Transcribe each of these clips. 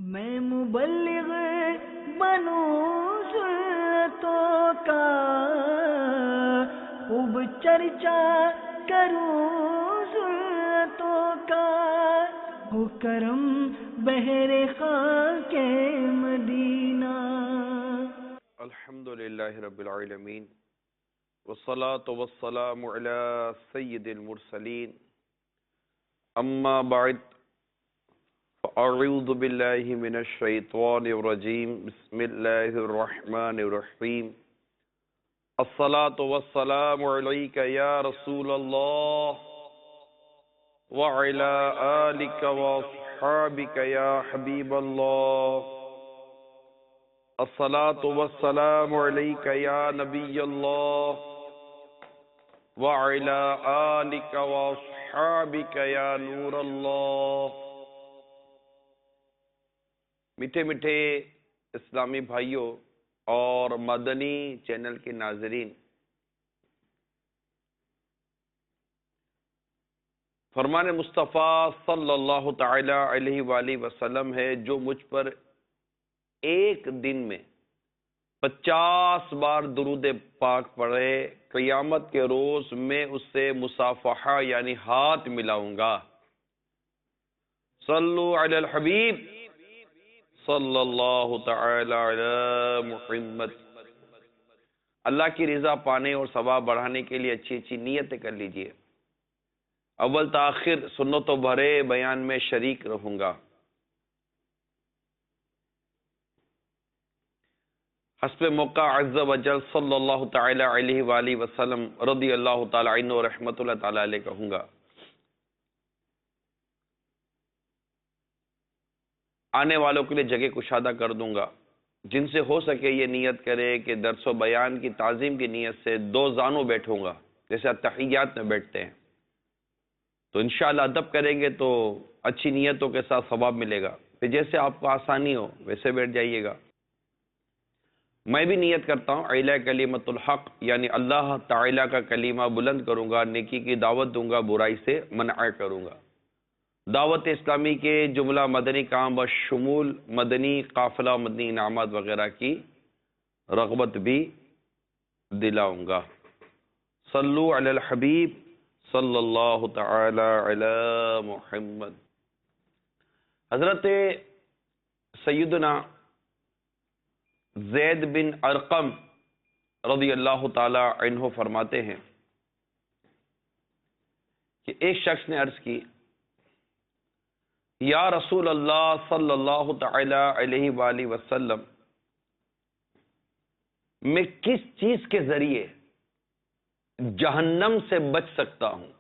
میں مبلغ بنوں سنتوں کا، خوب چرچا کروں سنتوں کا، ہو کرم بہر خاک مدینہ۔ الحمدللہ رب العالمین، والصلاة والسلام علی سید المرسلین، اما بعد فاعوذ باللہ من الشیطان الرجیم، بسم اللہ الرحمن الرحیم۔ الصلاة والسلام علیک یا رسول اللہ، وعلی آلک واصحابک یا حبیب اللہ۔ الصلاة والسلام علیک یا نبی اللہ، وعلی آلک واصحابک یا نور اللہ۔ میٹھے میٹھے اسلامی بھائیوں اور مدنی چینل کے ناظرین، فرمان مصطفیٰ صلی اللہ تعالی علیہ وآلہ وسلم ہے، جو مجھ پر ایک دن میں 50 بار درود پاک پڑھے، قیامت کے روز میں اس سے مصافحہ یعنی ہاتھ ملاؤں گا۔ صلو علی الحبیب صلی اللہ تعالی علی محمد۔ اللہ کی رضا پانے اور ثواب بڑھانے کے لیے اچھی اچھی نیتیں کر لیجئے۔ اول تاخیر سنتوں بھرے بیان میں شریک رہوں گا۔ حسب موقع عز و جل صلی اللہ تعالی علیہ وآلہ وسلم رضی اللہ تعالی عنہ و رحمت اللہ تعالی علیہ کہوں گا۔ آنے والوں کے لیے جگہ کشادہ کر دوں گا۔ جن سے ہو سکے یہ نیت کرے کہ درس و بیان کی تعظیم کی نیت سے 2 زانوں بیٹھوں گا، جیسے التحیات میں بیٹھتے ہیں، تو انشاءاللہ ادب کریں گے تو اچھی نیتوں کے ساتھ ثواب ملے گا۔ پھر جیسے آپ کو آسانی ہو ویسے بیٹھ جائیے گا۔ میں بھی نیت کرتا ہوں اعلیٰ کلمت الحق یعنی اللہ تعالیٰ کا کلمہ بلند کروں گا، نیکی کی دعوت دوں گا، برائی سے منع کروں گا، دعوت اسلامی کے جملہ مدنی کام بشمول مدنی قافلہ، مدنی انعامات وغیرہ کی رغبت بھی دلاؤں گا۔ صلو علی الحبیب صلی اللہ تعالی علی محمد۔ حضرت سیدنا زید بن ارقم رضی اللہ تعالی عنہ فرماتے ہیں کہ ایک شخص نے عرض کی، یا رسول اللہ صلی اللہ تعالی علیہ وآلہ وسلم، میں کس چیز کے ذریعے جہنم سے بچ سکتا ہوں؟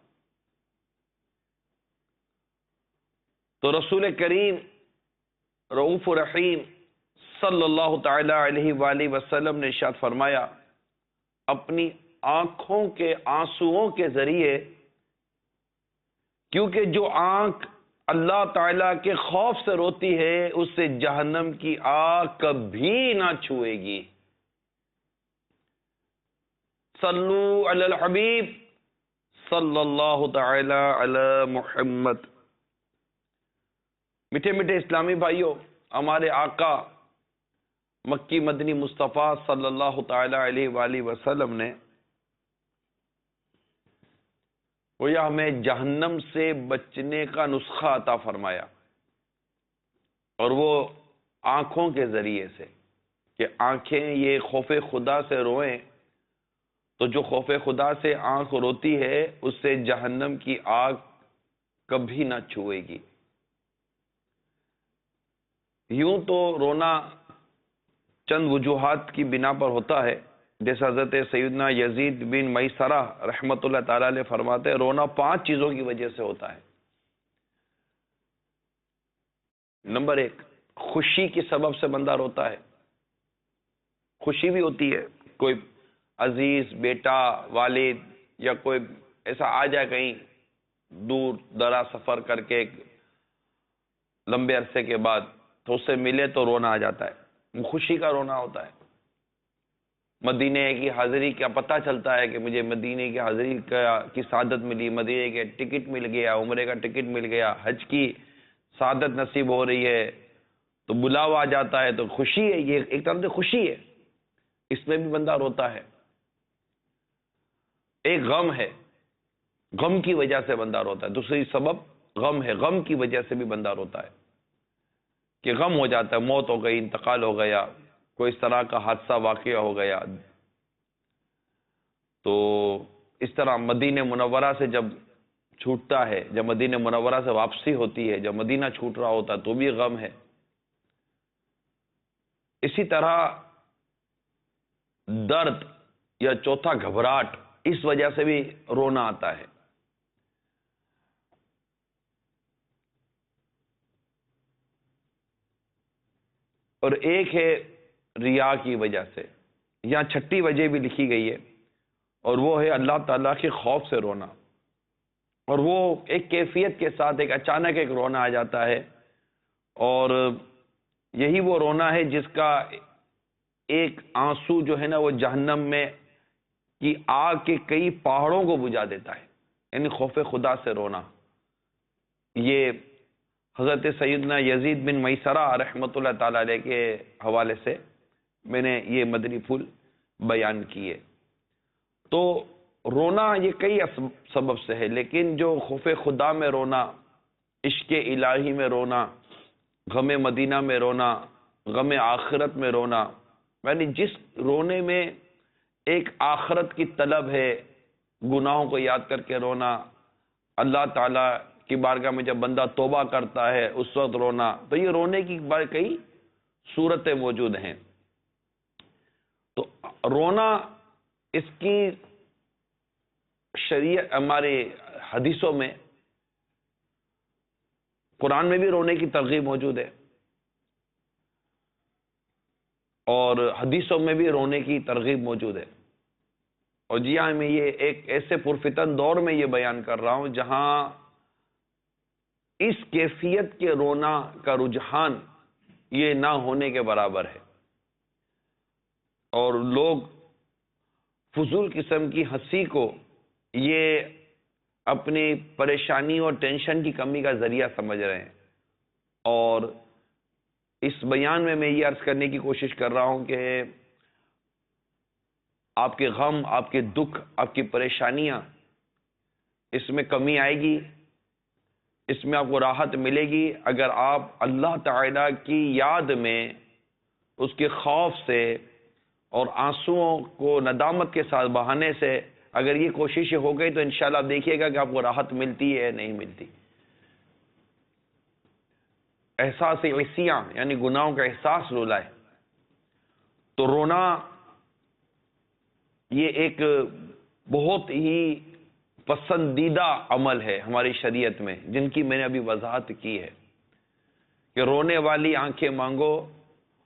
تو رسول کریم رؤوف رحیم صلی اللہ تعالی علیہ وآلہ وسلم نے ارشاد فرمایا، اپنی آنکھوں کے آنسوؤں کے ذریعے، کیونکہ جو آنکھ اللہ تعالیٰ کے خوف سے روتی ہے اسے جہنم کی آگ کبھی نہ چھوئے گی۔ صلو علی الحبیب صلی اللہ تعالی علی محمد۔ میٹھے میٹھے اسلامی بھائیوں، ہمارے آقا مکی مدنی مصطفیٰ صلی اللہ تعالی علیہ وآلہ وسلم نے گویا ہمیں جہنم سے بچنے کا نسخہ عطا فرمایا، اور وہ آنکھوں کے ذریعے سے، کہ آنکھیں یہ خوف خدا سے روئیں، تو جو خوف خدا سے آنکھ روتی ہے اس سے جہنم کی آگ کبھی نہ چھوئے گی۔ یوں تو رونا چند وجوہات کی بنا پر ہوتا ہے، جیسے حضرت سیدنا یزید بن میسرہ رحمت اللہ تعالی علیہ فرماتے ہیں، رونا 5 چیزوں کی وجہ سے ہوتا ہے۔ نمبر 1، خوشی کی سبب سے بندہ روتا ہے۔ خوشی بھی ہوتی ہے، کوئی عزیز بیٹا، والد یا کوئی ایسا آ جائے کہیں دور دراز سفر کر کے لمبے عرصے کے بعد، تو اس سے ملے تو رونا آ جاتا ہے، خوشی کا رونا ہوتا ہے۔ مدینے کی حاضری کا پتہ چلتا ہے کہ مجھے مدینے کی حاضری کی سعادت ملی، مدینے کے ٹکٹ مل گیا، عمرے کا ٹکٹ مل گیا، حج کی سعادت نصیب ہو رہی ہے، تو بلاوا آ جاتا ہے تو خوشی ہے، یہ ایک طرح سے خوشی ہے، اس میں بھی بندہ روتا ہے۔ ایک غم ہے، غم کی وجہ سے بندہ روتا ہے، دوسری سبب غم ہے، غم کی وجہ سے بھی بندہ روتا ہے کہ غم ہو جاتا ہے، موت ہو گئی، انتقال ہو گیا، کوئی اس طرح کا حادثہ واقعہ ہو گیا۔ تو اس طرح مدینہ منورہ سے جب چھوٹتا ہے، جب مدینہ منورہ سے واپسی ہوتی ہے، جب مدینہ چھوٹ رہا ہوتا ہے تو بھی غم ہے۔ اسی طرح درد یا چوتھا گھبراہٹ، اس وجہ سے بھی رونا آتا ہے۔ اور ایک ہے ریا کی وجہ سے، یہاں چھٹی وجہ بھی لکھی گئی ہے، اور وہ ہے اللہ تعالیٰ کے خوف سے رونا، اور وہ ایک کیفیت کے ساتھ ایک اچانک ایک رونا آ جاتا ہے، اور یہی وہ رونا ہے جس کا ایک آنسو جو ہے نا وہ جہنم میں کی آگ کے کئی پہاڑوں کو بجھا دیتا ہے، یعنی خوف خدا سے رونا۔ یہ حضرت سیدنا یزید بن میسرہ رحمۃ اللہ تعالی علیہ کے حوالے سے میں نے یہ مدنی پھول بیان کیے۔ تو رونا یہ کئی سبب سے ہے، لیکن جو خوف خدا میں رونا، عشق الہی میں رونا، غم مدینہ میں رونا، غم آخرت میں رونا، یعنی جس رونے میں ایک آخرت کی طلب ہے، گناہوں کو یاد کر کے رونا، اللہ تعالیٰ کی بارگاہ میں جب بندہ توبہ کرتا ہے اس وقت رونا، تو یہ رونے کی کئی صورتیں موجود ہیں۔ تو رونا اس کی شریعت، ہمارے حدیثوں میں، قرآن میں بھی رونے کی ترغیب موجود ہے، اور حدیثوں میں بھی رونے کی ترغیب موجود ہے۔ اور جی ہاں، میں یہ ایک ایسے پرفتن دور میں یہ بیان کر رہا ہوں جہاں اس کیفیت کے رونا کا رجحان یہ نہ ہونے کے برابر ہے، اور لوگ فضول قسم کی ہنسی کو یہ اپنی پریشانی اور ٹینشن کی کمی کا ذریعہ سمجھ رہے ہیں۔ اور اس بیان میں یہ عرض کرنے کی کوشش کر رہا ہوں کہ آپ کے غم، آپ کے دکھ، آپ کی پریشانیاں، اس میں کمی آئے گی، اس میں آپ کو راحت ملے گی اگر آپ اللہ تعالیٰ کی یاد میں، اس کے خوف سے اور آنسوؤں کو ندامت کے ساتھ بہانے سے اگر یہ کوشش ہو گئی تو انشاءاللہ آپ دیکھیے گا کہ آپ کو راحت ملتی ہے یا نہیں ملتی۔ احساس عصیاں یعنی گناہوں کا احساس رولائے، تو رونا یہ ایک بہت ہی پسندیدہ عمل ہے ہماری شریعت میں، جن کی میں نے ابھی وضاحت کی ہے کہ رونے والی آنکھیں مانگو،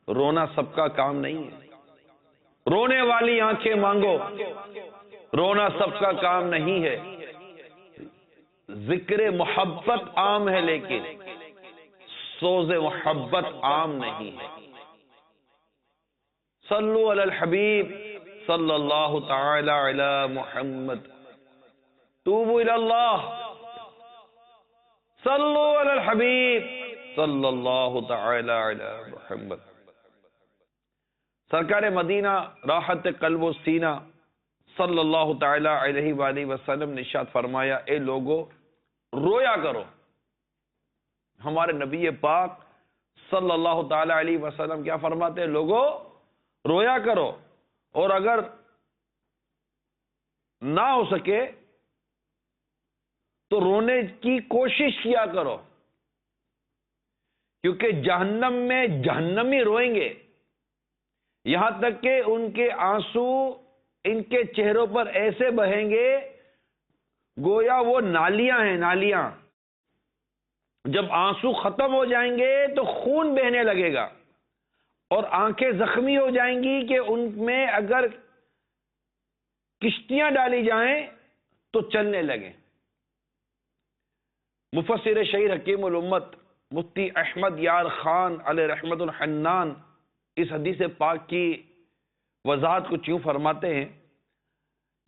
رونا سب کا کام نہیں ہے۔ رونے والی آنکھیں مانگو، رونا سب کا کام نہیں ہے۔ ذکر محبت عام ہے لیکن سوز محبت عام نہیں ہے۔ صلو علی الحبیب صلی اللہ تعالی علی محمد، توبوا الی اللہ، صلو علی الحبیب صلی اللہ تعالی علی محمد۔ سرکار مدینہ راحت قلب و سینہ صلی اللہ تعالی علیہ وآلہ وسلم نے ارشاد فرمایا، اے لوگو رویا کرو۔ ہمارے نبی پاک صلی اللہ تعالی علیہ وسلم کیا فرماتے ہیں؟ لوگو رویا کرو، اور اگر نہ ہو سکے تو رونے کی کوشش کیا کرو، کیونکہ جہنم میں جہنمی روئیں گے، یہاں تک کہ ان کے آنسو ان کے چہروں پر ایسے بہیں گے گویا وہ نالیاں ہیں، نالیاں۔ جب آنسو ختم ہو جائیں گے تو خون بہنے لگے گا، اور آنکھیں زخمی ہو جائیں گی کہ ان میں اگر کشتیاں ڈالی جائیں تو چلنے لگیں۔ مفسر شہیر حکیم الامت مفتی احمد یار خان علیہ رحمت الحنان اس حدیث پاک کی وضاحت کچھ یوں فرماتے ہیں،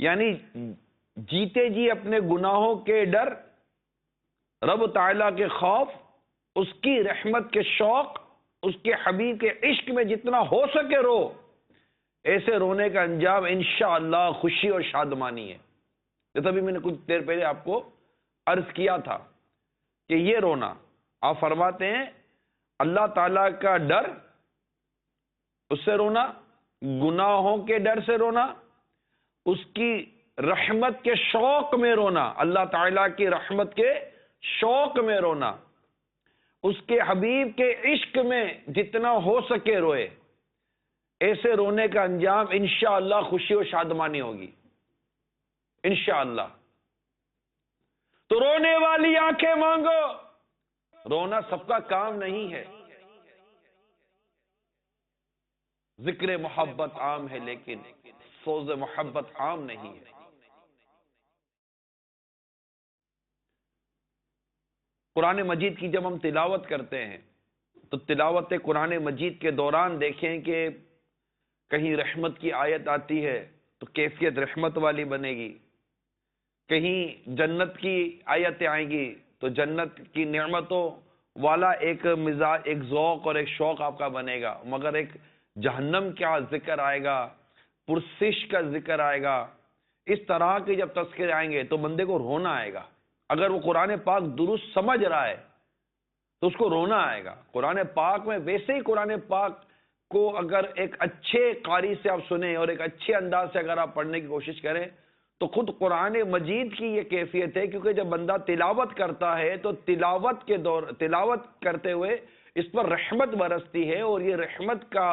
یعنی جیتے جی اپنے گناہوں کے ڈر، رب تعالیٰ کے خوف، اس کی رحمت کے شوق اس کے حبیب کے عشق میں جتنا ہو سکے رو. ایسے رونے کا انجام انشاءاللہ خوشی اور شادمانی ہے. جیسا بھی میں نے کچھ دیر پہلے آپ کو عرض کیا تھا کہ یہ رونا، آپ فرماتے ہیں اللہ تعالیٰ کا ڈر، اس سے رونا، گناہوں کے ڈر سے رونا، اس کی رحمت کے شوق میں رونا، اللہ تعالیٰ کی رحمت کے شوق میں رونا، اس کے حبیب کے عشق میں جتنا ہو سکے روئے. ایسے رونے کا انجام انشاءاللہ خوشی و شادمانی ہوگی انشاءاللہ. تو رونے والی آنکھیں مانگو. رونا سب کا کام نہیں ہے. ذکر محبت عام ہے لیکن سوز محبت عام نہیں ہے. قرآن مجید کی جب ہم تلاوت کرتے ہیں تو تلاوت قرآن مجید کے دوران دیکھیں کہ کہیں رحمت کی آیت آتی ہے تو کیفیت رحمت والی بنے گی، کہیں جنت کی آیتیں آئیں گی تو جنت کی نعمتوں والا ایک مزاج، ایک ذوق اور ایک شوق آپ کا بنے گا. مگر ایک جہنم کا ذکر آئے گا، پرسش کا ذکر آئے گا، اس طرح کے جب تذکرے آئیں گے تو بندے کو رونا آئے گا. اگر وہ قرآن پاک درست سمجھ رہا ہے تو اس کو رونا آئے گا. قرآن پاک میں ویسے ہی قرآن پاک کو اگر ایک اچھے قاری سے آپ سنیں اور ایک اچھے انداز سے اگر آپ پڑھنے کی کوشش کریں تو خود قرآن مجید کی یہ کیفیت ہے، کیونکہ جب بندہ تلاوت کرتا ہے تو تلاوت کرتے ہوئے اس پر رحمت برستی ہے، اور یہ رحمت کا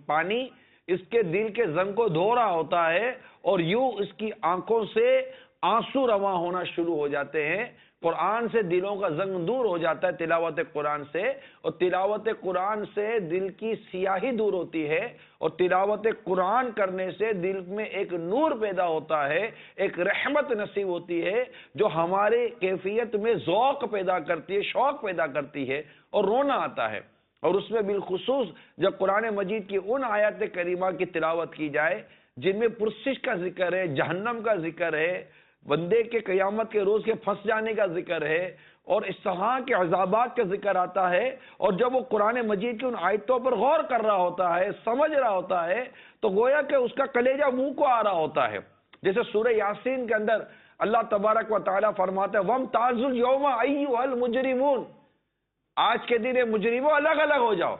پانی اس کے دل کے زنگ کو دھو رہا ہوتا ہے، اور یوں اس کی آنکھوں سے آنسو رواں ہونا شروع ہو جاتے ہیں. قرآن سے دلوں کا زنگ دور ہو جاتا ہے تلاوت قرآن سے، اور تلاوت قرآن سے دل کی سیاہی دور ہوتی ہے، اور تلاوت قرآن کرنے سے دل میں ایک نور پیدا ہوتا ہے، ایک رحمت نصیب ہوتی ہے جو ہمارے کیفیت میں ذوق پیدا کرتی ہے، شوق پیدا کرتی ہے، اور رونا آتا ہے. اور اس میں بالخصوص جب قرآن مجید کی ان آیات کریمہ کی تلاوت کی جائے جن میں پرسش کا ذکر ہے، جہنم کا ذکر ہے، بندے کے قیامت کے روز کے پھنس جانے کا ذکر ہے، اور اس طرح کے عذابات کا ذکر آتا ہے، اور جب وہ قرآن مجید کی ان آیتوں پر غور کر رہا ہوتا ہے، سمجھ رہا ہوتا ہے، تو گویا کہ اس کا کلیجہ منہ کو آ رہا ہوتا ہے. جیسے سورہ یاسین کے اندر اللہ تبارک و تعالیٰ فرماتا ہے وَامْتَازُوا الْيَوْمَ أَيُّهَا الْمُجْرِمُونَ، آج کے دن مجرموں الگ الگ ہو جاؤ.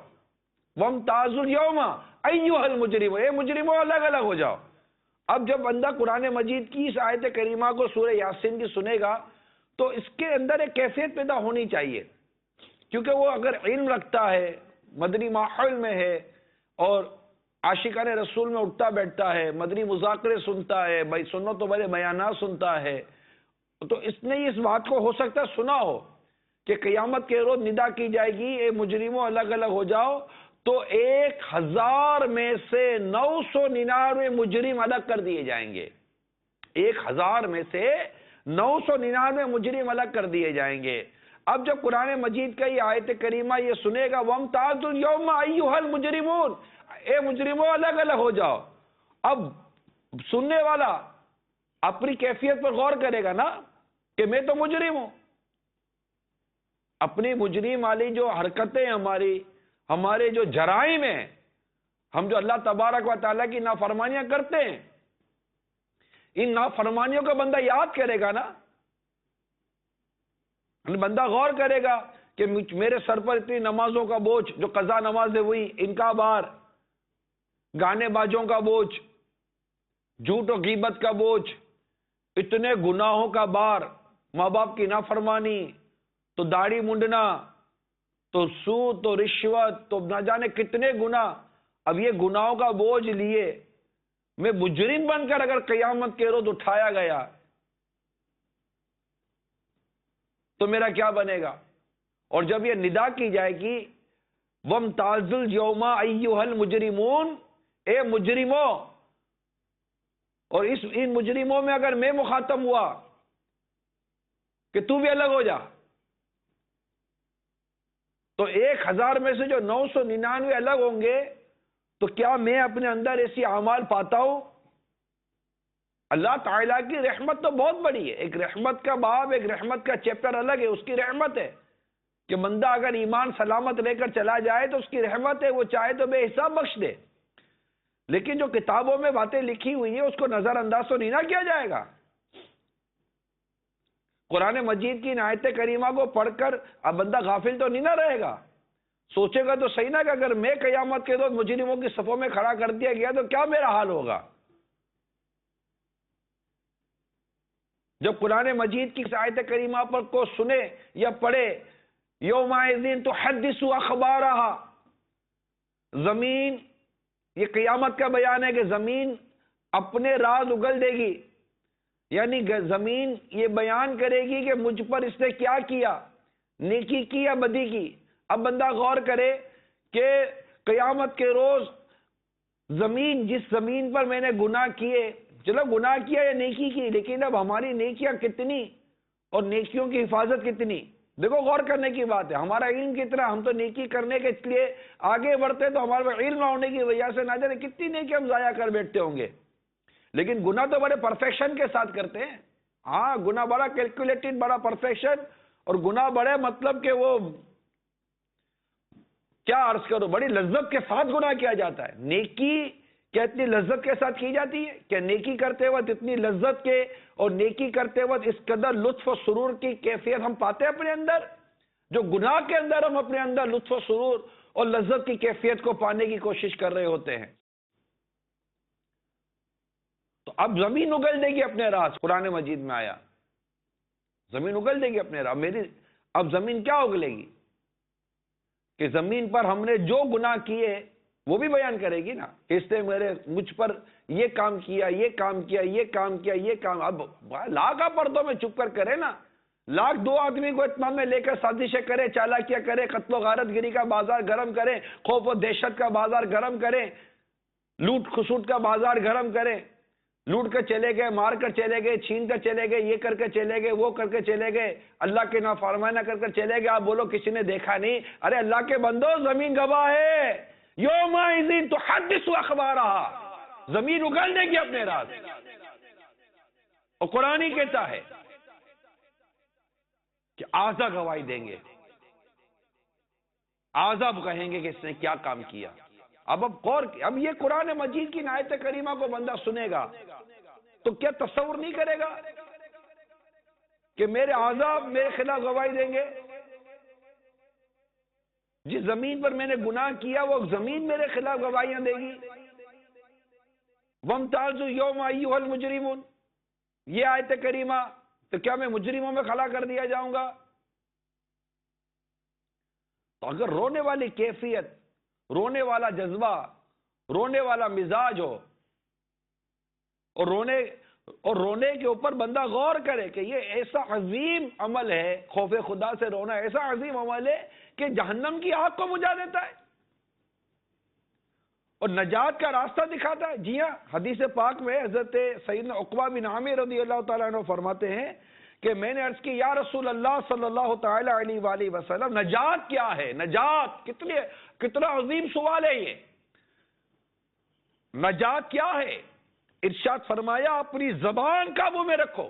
وَامْتَازُوا الْيَوْمَ أَيُّهَا الْمُجْرِمُونَ، اے مجرموں الگ الگ ہو جاؤ. اب جب بندہ قرآن مجید کی اس آیت کریمہ کو سورہ یاسین کی سنے گا تو اس کے اندر ایک کیفیت پیدا ہونی چاہیے، کیونکہ وہ اگر علم رکھتا ہے، مدنی ماحول میں ہے، اور عاشقان رسول میں اٹھتا بیٹھتا ہے، مدنی مذاکرے سنتا ہے، بھائی سنت و بڑے بیانات سنتا ہے، تو اس نے اس بات کو ہو سکتا ہے سنا ہو کہ قیامت کے روز ندا کی جائے گی اے مجرموں الگ الگ ہو جاؤ، تو 1000 میں سے 999 مجرم الگ کر دیے جائیں گے. 1000 میں سے 999 مجرم الگ کر دیے جائیں گے. اب جب قرآن مجید کا یہ آیت کریمہ یہ سنے گا وَامْتَازُوا الْيَوْمَ أَيُّهَا الْمُجْرِمُونَ، اے مجرموں الگ الگ ہو جاؤ. اب سننے والا اپنی کیفیت پر غور کرے گا نا کہ میں تو مجرم ہوں. اپنی مجرم والی جو حرکتیں ہمارے جو جرائم ہیں، ہم جو اللہ تبارک و تعالیٰ کی نافرمانیاں کرتے ہیں، ان نافرمانیوں کا بندہ یاد کرے گا نا، بندہ غور کرے گا کہ میرے سر پر اتنی نمازوں کا بوجھ، جو قضا نمازیں ہوئی ان کا بار، گانے باجوں کا بوجھ، جھوٹ و غیبت کا بوجھ، اتنے گناہوں کا بار، ماں باپ کی نافرمانی، تو داڑھی منڈنا، تو سود، تو رشوت، تو نہ جانے کتنے گناہ. اب یہ گناہوں کا بوجھ لیے میں مجرم بن کر اگر قیامت کے روز اٹھایا گیا تو میرا کیا بنے گا؟ اور جب یہ ندا کی جائے گی وَامْتَازُوا الْيَوْمَ أَيُّهَا الْمُجْرِمُونَ، اے مجرموں، اور ان مجرموں میں اگر میں مخاطب ہوا کہ تو بھی الگ ہو جا، تو 1000 میں سے جو 999 الگ ہوں گے تو کیا میں اپنے اندر ایسی اعمال پاتا ہوں؟ اللہ تعالیٰ کی رحمت تو بہت بڑی ہے. ایک رحمت کا باب، ایک رحمت کا چیپٹر الگ ہے، اس کی رحمت ہے کہ بندہ اگر ایمان سلامت لے کر چلا جائے تو اس کی رحمت ہے، وہ چاہے تو بے حساب بخش دے، لیکن جو کتابوں میں باتیں لکھی ہوئی ہیں اس کو نظر انداز تو نہیں نہ کیا جائے گا۔ قرآن مجید کی آیت کریمہ کو پڑھ کر اب بندہ غافل تو نہیں نہ رہے گا، سوچے گا تو صحیح نا کہ اگر میں قیامت کے روز مجرموں کی صفوں میں کھڑا کر دیا گیا تو کیا میرا حال ہوگا۔ جب قرآن مجید کی آیت کریمہ پر کو سنے یا پڑھے، یومئذ تحدث اخبارہا، زمین، یہ قیامت کا بیان ہے کہ زمین اپنے راز اگل دے گی، یعنی زمین یہ بیان کرے گی کہ مجھ پر اس نے کیا کیا، نیکی کی یا بدی کی۔ اب بندہ غور کرے کہ قیامت کے روز زمین، جس زمین پر میں نے گناہ کیے، چلو گناہ کیا یا نیکی کی، لیکن اب ہماری نیکیاں کتنی اور نیکیوں کی حفاظت کتنی، دیکھو غور کرنے کی بات ہے۔ ہمارا علم کتنا، ہم تو نیکی کرنے کے لیے آگے بڑھتے تو ہمارے علم نہ ہونے کی وجہ سے نہ جانے کتنی نیکی ہم ضائع کر بیٹھتے ہوں گے، لیکن گناہ تو بڑے پرفیکشن کے ساتھ کرتے ہیں۔ ہاں، گناہ بڑا کیلکولیٹڈ، بڑا پرفیکشن، اور گناہ بڑے مطلب کہ وہ کیا عرض کرو، بڑی لذت کے ساتھ گناہ کیا جاتا ہے۔ نیکی کیا اتنی لذت کے ساتھ کی جاتی ہے؟ کیا نیکی کرتے وقت اتنی لذت کے اور نیکی کرتے وقت اس قدر لطف و سرور کی کیفیت ہم پاتے ہیں اپنے اندر، جو گناہ کے اندر ہم اپنے اندر لطف و سرور اور لذت کی کیفیت کو پانے کی کوشش کر رہے ہوتے ہیں؟ تو اب زمین اگل دے گی اپنے راز، قرآن مجید میں آیا زمین اگل دے گی اپنے راز۔ اب زمین کیا اگلے گی کہ زمین پر ہم نے جو گناہ کیے وہ بھی بیان کرے گی نا، اس نے مجھ پر یہ کام کیا، یہ کام کیا، یہ کام کیا، یہ کام۔ اب لاکھ پردوں میں چھپ کر کرے نا، لاکھ دو آدمی کو اتمام میں لے کر سازشیں کرے، چالاکیاں کرے، قتل و غارت گری کا بازار گرم کرے، خوف و دہشت کا بازار گرم کرے، لوٹ کھسوٹ کا بازار گرم کرے، لوٹ کر چلے گئے، مار کر چلے گئے، چھین کر چلے گئے، یہ کر کے چلے گئے، وہ کر کے چلے گئے، اللہ کے نافرمانی کر کر چلے گئے۔ آپ بولو کسی نے دیکھا نہیں؟ ارے اللہ کے بندو، زمین گواہ ہے، یومئذ تحدث اخبارہا، زمین اگل دے گی اپنے راز۔ اور قرآن ہی کہتا ہے کہ اعضا گواہی دیں گے، اعضا کہیں گے کہ اس نے کیا کام کیا۔ اب یہ قرآن مجید کی آیت کریمہ کو بندہ سنے گا تو کیا تصور نہیں کرے گا کہ میرے اعضا میرے خلاف گواہی دیں گے؟ جس زمین پر میں نے گناہ کیا وہ زمین میرے خلاف گواہیاں دے گی۔ وَامْتَازُوا الْيَوْمَ أَيُّهَا الْمُجْرِمُونَ، یہ آیت کریمہ، تو کیا میں مجرموں میں کھڑا کر دیا جاؤں گا؟ تو اگر رونے والی کیفیت، رونے والا جذبہ، رونے والا مزاج ہو، اور رونے کے اوپر بندہ غور کرے کہ یہ ایسا عظیم عمل ہے، خوف خدا سے رونا ایسا عظیم عمل ہے کہ جہنم کی آگ کو بجھا دیتا ہے اور نجات کا راستہ دکھاتا ہے۔ جی ہاں، حدیث پاک میں حضرت سیدنا عقبہ بن عامر رضی اللہ تعالیٰ عنہ فرماتے ہیں کہ میں نے عرض کی، یا رسول اللہ صلی اللہ تعالیٰ علیہ وآلہ وسلم، نجات کیا ہے؟ نجات کتنا عظیم سوال ہے یہ، نجات کیا ہے؟ ارشاد فرمایا، اپنی زبان قابو میں رکھو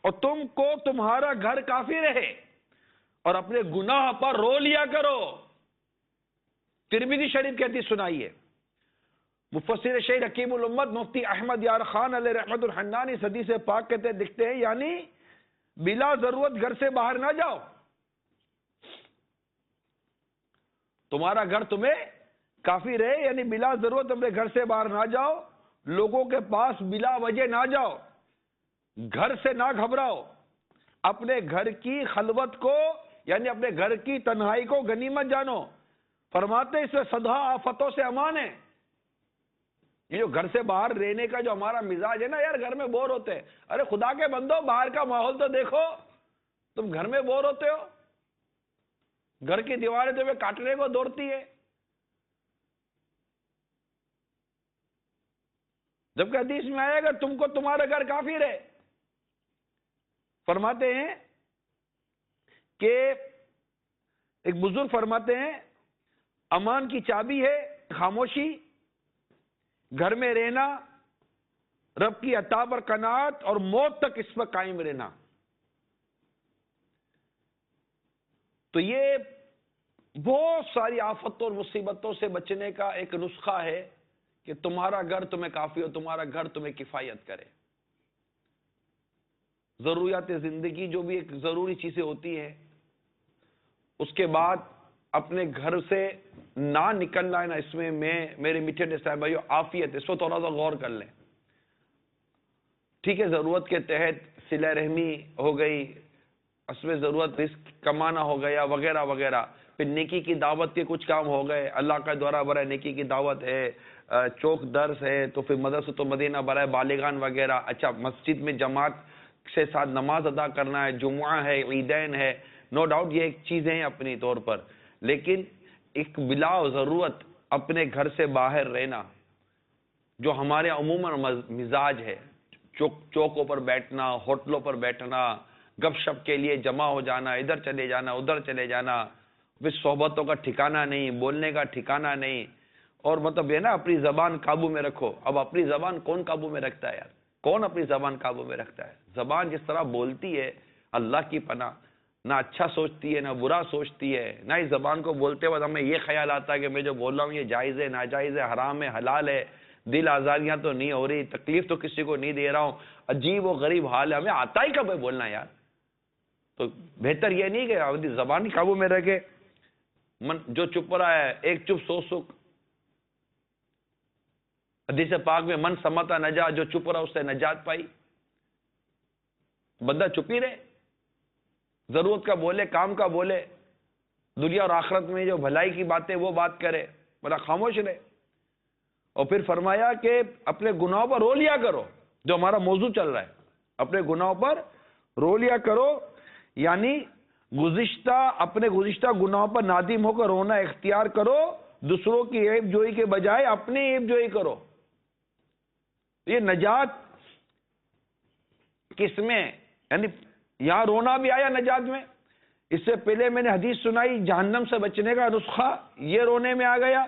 اور تم کو تمہارا گھر کافی رہے، اور اپنے گناہ پر رو لیا کرو۔ ترمذی شریف کی حدیث سنائیے، مفسر شیخ حکیم الامت مفتی احمد یار خان علیہ رحمت الحنان اس حدیث پاک کہتے دکھتے ہیں، یعنی بلا ضرورت گھر سے باہر نہ جاؤ، تمہارا گھر تمہیں کافی رہے، یعنی بلا ضرورت اپنے گھر سے باہر نہ جاؤ، لوگوں کے پاس بلا وجہ نہ جاؤ، گھر سے نہ گھبراؤ، اپنے گھر کی خلوت کو یعنی اپنے گھر کی تنہائی کو غنیمت جانو۔ فرماتے ہیں اس میں صدہ آفتوں سے امان ہے۔ یہ جو گھر سے باہر رہنے کا جو ہمارا مزاج ہے نا، یار گھر میں بور ہوتے ہیں، ارے خدا کے بندو باہر کا ماحول تو دیکھو، تم گھر میں بور ہوتے ہو، گھر کی دیواریں تمہیں کاٹنے کو دوڑتی ہے، جبکہ حدیث میں آئے گا تم کو تمہارا گھر کافی رہے۔ فرماتے ہیں کہ ایک بزرگ فرماتے ہیں، امان کی چابی ہے خاموشی، گھر میں رہنا، رب کی عطا پر قناعت اور موت تک اس پر قائم رہنا۔ تو یہ بہت ساری آفتوں اور مصیبتوں سے بچنے کا ایک نسخہ ہے کہ تمہارا گھر تمہیں کافی ہو، تمہارا گھر تمہیں کفایت کرے. ضروریات زندگی جو بھی ایک ضروری چیزیں ہوتی ہیں، اس کے بعد اپنے گھر سے نہ نکلنا ہے نا، اس میں میرے میٹھے صاحب بھائیو عافیت، اس کو تھوڑا سا غور کر لیں. ٹھیک ہے، ضرورت کے تحت صلہ رحمی ہو گئی، اس میں ضرورت رزق کمانا ہو گیا وغیرہ وغیرہ. پھر نیکی کی دعوت کے کچھ کام ہو گئے، اللہ کا دورہ برائے نیکی کی دعوت ہے، چوک درس ہے، تو پھر مدرسۃ المدینہ برائے بالغان وغیرہ. اچھا، مسجد میں جماعت سے ساتھ نماز ادا کرنا ہے، جمعہ ہے، عیدین ہے، نو ڈاؤٹ یہ ایک چیزیں ہیں اپنی طور پر. لیکن ایک بلا ضرورت اپنے گھر سے باہر رہنا، جو ہمارے عموماً مزاج ہے، چوکوں پر بیٹھنا، ہوٹلوں پر بیٹھنا، گپ شپ کے لیے جمع ہو جانا، ادھر چلے جانا ادھر چلے جانا، پھر صحبتوں کا ٹھکانہ نہیں، بولنے کا ٹھکانہ نہیں. اور مطلب یہ نا اپنی زبان قابو میں رکھو. اب اپنی زبان کون قابو میں رکھتا ہے یار؟ کون اپنی زبان قابو میں رکھتا ہے؟ زبان جس طرح بولتی ہے، اللہ کی پناہ، نہ اچھا سوچتی ہے نہ برا سوچتی ہے. نہ اس زبان کو بولتے وقت ہمیں یہ خیال آتا ہے کہ میں جو بول رہا ہوں یہ جائز ہے ناجائز ہے، حرام ہے حلال ہے، دل آزاریاں تو نہیں ہو رہی، تکلیف تو کسی کو نہیں دے رہا ہوں. عجیب و غریب حال ہے، ہمیں آتا ہی کب ہے بولنا یار؟ تو بہتر یہ نہیں کہ اپنی زبان قابو میں رکھے. جو چپ رہا ہے، ایک چپ سو سکھ. حدیث پاک میں من سمتا نجا، جو چپ رہا اس سے نجات پائی. بندہ چپ ہی رہے، ضرورت کا بولے، کام کا بولے، دنیا اور آخرت میں جو بھلائی کی باتیں وہ بات کرے، بڑا خاموش رہے. اور پھر فرمایا کہ اپنے گناہوں پر رو لیا کرو، جو ہمارا موضوع چل رہا ہے، اپنے گناہوں پر رو لیا کرو. یعنی اپنے گزشتہ گناہوں پر نادم ہو کر رونا اختیار کرو. دوسروں کی عیب جوئی کے بجائے اپنی عیب جوئی کرو. یہ نجات کس میں؟ یعنی یہاں رونا بھی آیا نجات میں. اس سے پہلے میں نے حدیث سنائی جہنم سے بچنے کا نسخہ، یہ رونے میں آ گیا.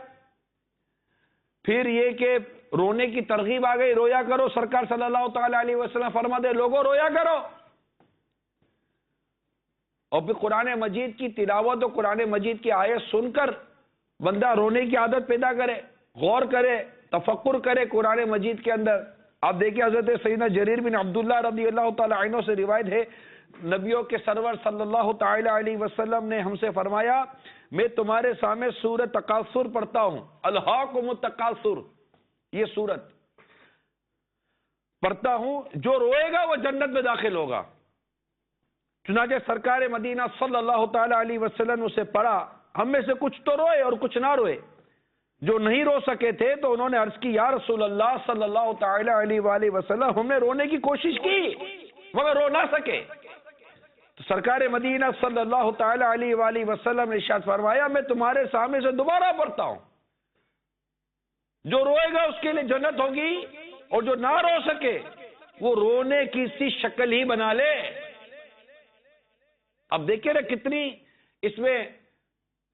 پھر یہ کہ رونے کی ترغیب آ گئی، رویا کرو. سرکار صلی اللہ تعالی علیہ وسلم فرماتے لوگوں رویا کرو. اور پھر قرآن مجید کی تلاوت اور قرآن مجید کی آیت سن کر بندہ رونے کی عادت پیدا کرے، غور کرے، تفکر کرے قرآن مجید کے اندر. آپ دیکھیں حضرت سیدنا جریر بن عبداللہ رضی اللہ تعالی عنہ سے روایت ہے، نبیوں کے سرور صلی اللہ تعالی علیہ وسلم نے ہم سے فرمایا میں تمہارے سامنے سورۃ تکاثر پڑھتا ہوں. الہاکم التکاثر، یہ سورت پڑھتا ہوں، جو روئے گا وہ جنت میں داخل ہوگا. چنانچہ سرکار مدینہ صلی اللہ تعالی علیہ وسلم نے اسے پڑھا. ہم میں سے کچھ تو روئے اور کچھ نہ روئے. جو نہیں رو سکے تھے تو انہوں نے عرض کی یا رسول اللہ صلی اللہ تعالی علیہ وآلہ وسلم ہم نے رونے کی کوشش کی مگر رو نہ سکے. تو سرکار مدینہ صلی اللہ تعالی علیہ وآلہ وسلم نے ارشاد فرمایا میں تمہارے سامنے سے دوبارہ پڑھتا ہوں، جو روئے گا اس کے لیے جنت ہوگی، اور جو نہ رو سکے وہ رونے کی سی شکل ہی بنا لے. اب دیکھیں نا کتنی اس میں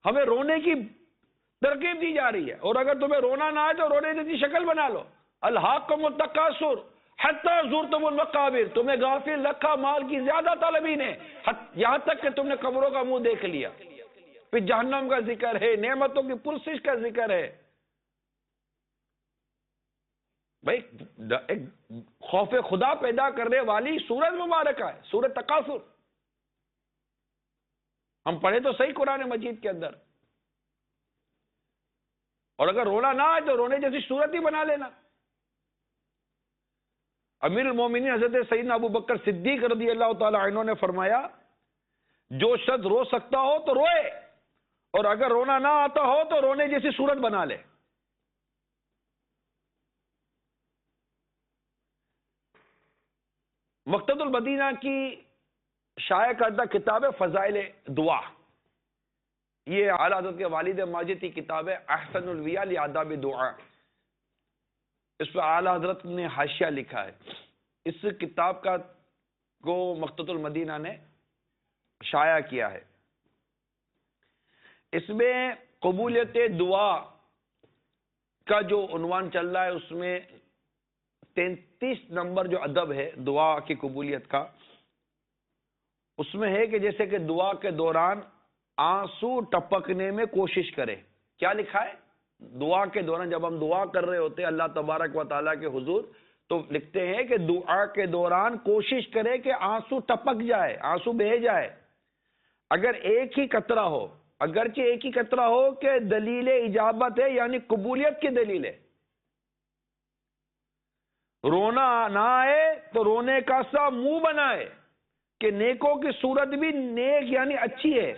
ہمیں رونے کی ترغیب دی جا رہی ہے. اور اگر تمہیں رونا نہ آئے تو رونے جیسی شکل بنا لو. الہاکم التکاثر حتی زرتم المقابر، تمہیں غافل رکھا مال کی زیادہ طلبی نے، یہاں تک کہ تم نے قبروں کا منہ دیکھ لیا. پھر جہنم کا ذکر ہے، نعمتوں کی پرسش کا ذکر ہے. بھائی ایک خوف خدا پیدا کرنے والی سورت مبارکہ ہے سورۃ تکاثر. ہم پڑھے تو صحیح قرآن مجید کے اندر، اور اگر رونا نہ آئے تو رونے جیسی صورت ہی بنا لینا. امیر المومنین حضرت سیدنا ابو بکر صدیق رضی اللہ تعالی عنہ نے فرمایا جو شخص رو سکتا ہو تو روئے، اور اگر رونا نہ آتا ہو تو رونے جیسی صورت بنا لے. مکتبۃ المدینہ کی شائع کردہ کتاب فضائل دعا، یہ اعلیٰ حضرت کے والد ماجد کی کتاب ہے احسن الویہ لآداب دعا. اس پہ اعلیٰ حضرت نے حاشیہ لکھا ہے. اس کتاب کو مکتبۃ المدینہ نے شائع کیا ہے. اس میں قبولیت دعا کا جو عنوان چل رہا ہے اس میں 33 نمبر جو ادب ہے دعا کی قبولیت کا، اس میں ہے کہ جیسے کہ دعا کے دوران آنسو ٹپکنے میں کوشش کرے. کیا لکھا ہے؟ دعا کے دوران جب ہم دعا کر رہے ہوتے ہیں اللہ تبارک و تعالیٰ کے حضور، تو لکھتے ہیں کہ دعا کے دوران کوشش کرے کہ آنسو ٹپک جائے، آنسو بہہ جائے. اگر ایک ہی قطرہ ہو، اگرچہ ایک ہی قطرہ ہو کہ دلیل اجابت ہے، یعنی قبولیت کی دلیل ہے. رونا نہ آئے تو رونے کا سا منہ بنائے کہ نیکوں کی صورت بھی نیک یعنی اچھی ہے.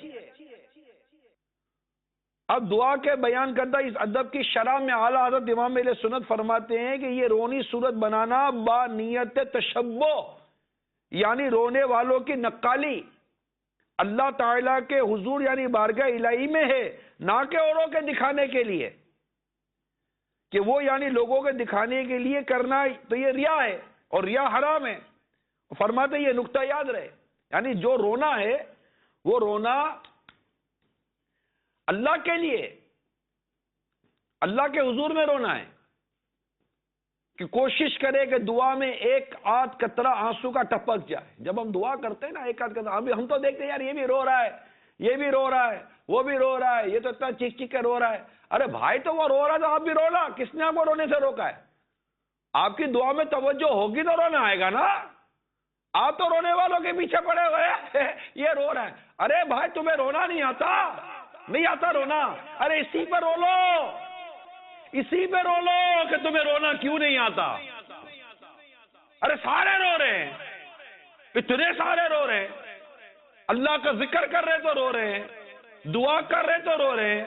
اب دعا کے بیان کردہ اس ادب کی شرح میں اعلیٰ حضرت امام اہل سنت فرماتے ہیں کہ یہ رونی صورت بنانا با نیت تشبہ، یعنی رونے والوں کی نقالی اللہ تعالیٰ کے حضور یعنی بارگاہ الہی میں ہے، نہ کہ اوروں کے دکھانے کے لیے، کہ وہ یعنی لوگوں کے دکھانے کے لیے کرنا تو یہ ریا ہے اور ریا حرام ہے. فرماتے یہ نقطہ یاد رہے، یعنی جو رونا ہے وہ رونا اللہ کے لیے، اللہ کے حضور میں رونا ہے، کہ کوشش کرے کہ دعا میں ایک آدھ قطرہ آنسو کا ٹپک جائے. جب ہم دعا کرتے ہیں نا ایک آدھ قطرہ، ہم تو دیکھتے ہیں یار یہ بھی رو رہا ہے، یہ بھی رو رہا ہے، وہ بھی رو رہا ہے، یہ تو اتنا چیخ چیخ کے رو رہا ہے. ارے بھائی تو وہ رو رہا تو آپ بھی رو لا، کس نے آپ کو رونے سے روکا ہے؟ آپ کی دعا میں توجہ ہوگی تو رونا آئے گا نا. آپ تو رونے والوں کے پیچھے پڑے ہوئے ہیں یہ رو رہا ہے. ارے بھائی تمہیں رونا نہیں آتا؟ نہیں آتا رونا؟ ارے اسی پہ رو لو، اسی پہ رو لو کہ تمہیں رونا کیوں نہیں آتا. ارے سارے رو رہے ہیں، اتنے سارے رو رہے ہیں، اللہ کا ذکر کر رہے تو رو رہے ہیں، دعا کر رہے تو رو رہے ہیں،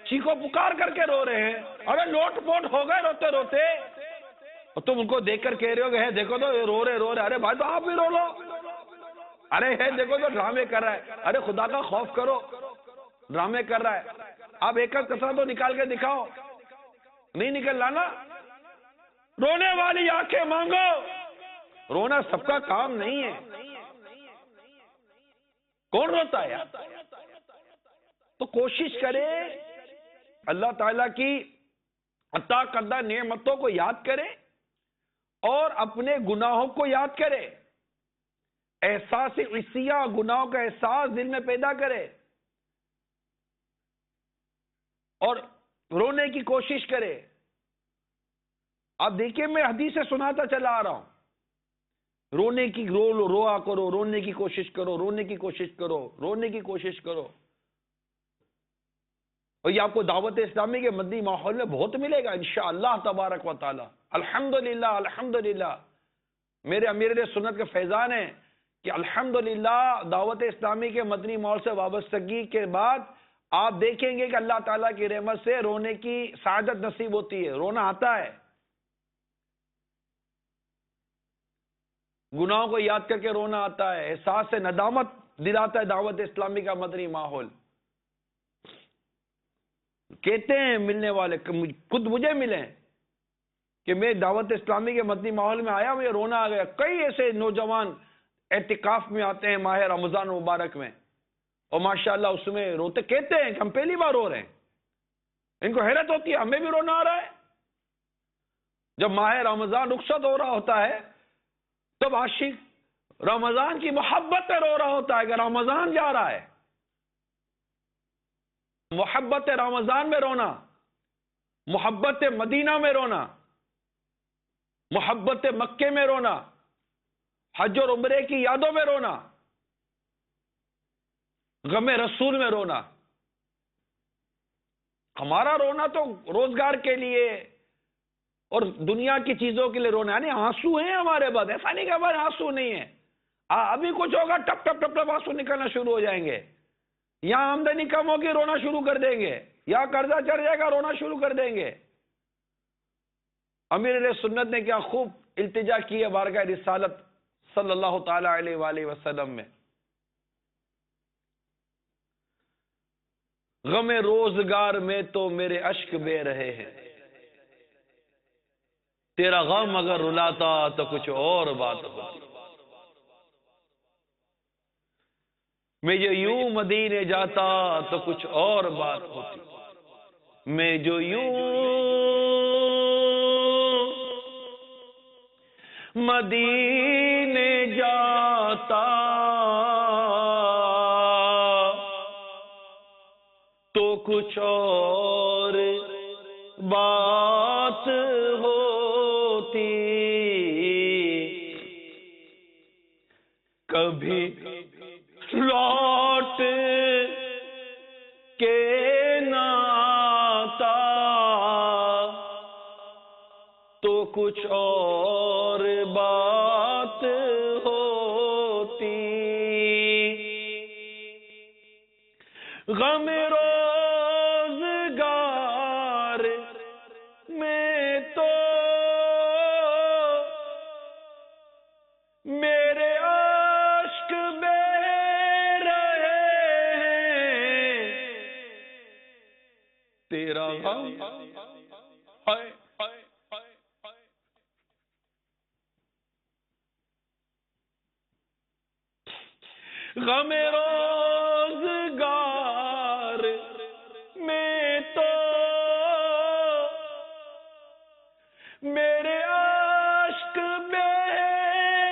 چیخو پکار کر کے رو رہے ہیں. ارے لوٹ پوٹ ہو گئے روتے روتے، اور تم ان کو دیکھ کر کہہ رہے ہو کہ ہے دیکھو تو رو رہے رو رہے. ارے بھائی تو آپ بھی رو لو. ارے ہے دیکھو تو ڈرامے کر رہا ہے. ارے خدا کا خوف کرو، ڈرامے کر رہا ہے. آپ ایک آدھ قطرہ تو نکال کے دکھاؤ. نہیں نکل لانا. رونے والی آنکھیں مانگو. رونا سب کا کام نہیں ہے. کون روتا ہے یار؟ تو کوشش کرے اللہ تعالیٰ کی عطا کردہ نعمتوں کو یاد کرے اور اپنے گناہوں کو یاد کرے. احساس عصیہ، گناہوں کا احساس دل میں پیدا کرے اور رونے کی کوشش کرے. آپ دیکھیے میں حدیث سے سناتا چلا آ رہا ہوں، رونے کی روا کرو، رونے کی کوشش کرو، رونے کی کوشش کرو، رونے کی کوشش کرو. اور یہ آپ کو دعوت اسلامی کے مدنی ماحول میں بہت ملے گا انشاءاللہ تبارک و تعالی. الحمدللہ الحمدللہ میرے امیر سنت کے فیضان ہیں کہ الحمدللہ دعوت اسلامی کے مدنی ماحول سے وابستگی کے بعد آپ دیکھیں گے کہ اللہ تعالیٰ کی رحمت سے رونے کی سعادت نصیب ہوتی ہے. رونا آتا ہے. گناہوں کو یاد کر کے رونا آتا ہے. احساس سے ندامت دلاتا ہے دعوت اسلامی کا مدنی ماحول. کہتے ہیں ملنے والے، خود مجھے ملے کہ میں دعوت اسلامی کے مدنی ماحول میں آیا، مجھے رونا آ گیا. کئی ایسے نوجوان اعتکاف میں آتے ہیں ماہ رمضان مبارک میں اور ماشاءاللہ اس میں روتے، کہتے ہیں کہ ہم پہلی بار رو رہے ہیں. ان کو حیرت ہوتی ہے ہمیں بھی رونا آ رہا ہے. جب ماہ رمضان رخصت ہو رہا ہوتا ہے تب عاشق رمضان کی محبت میں رو رہا ہوتا ہے کہ رمضان جا رہا ہے. محبت رمضان میں رونا، محبت مدینہ میں رونا، محبت مکے میں رونا، حج اور عمرے کی یادوں میں رونا، غم رسول میں رونا. ہمارا رونا تو روزگار کے لیے اور دنیا کی چیزوں کے لیے رونا، یعنی آنسو ہیں ہمارے بعد. ایسا نہیں کہ ہمارے آنسو نہیں ہیں. ابھی کچھ ہوگا ٹپ ٹپ ٹپ ٹپ آنسو نکلنا شروع ہو جائیں گے. یہاں آمدنی کم ہوگی رونا شروع کر دیں گے، یا قرضہ چڑھ جائے گا رونا شروع کر دیں گے. امیر سنت نے کیا خوب التجا کی ہے بارگاہ رسالت صلی اللہ تعالی علیہ وآلہ وسلم میں. غم روزگار میں تو میرے اشک بے رہے ہیں، تیرا غم اگر رلاتا تو کچھ اور بات ہوتی. میں جو یوں مدینے جاتا تو کچھ اور بات ہوتی. میں جو یوں مدینے جاتا کچھ اور بات ہوتی، کبھی لوٹ کے نہ آتا تو کچھ اور بات ہوتی، غم روزگار میں تو میرے اشک بہ رہے ہیں، تیرا غم ہائے غم روزگار میں تو میرے اشک بہ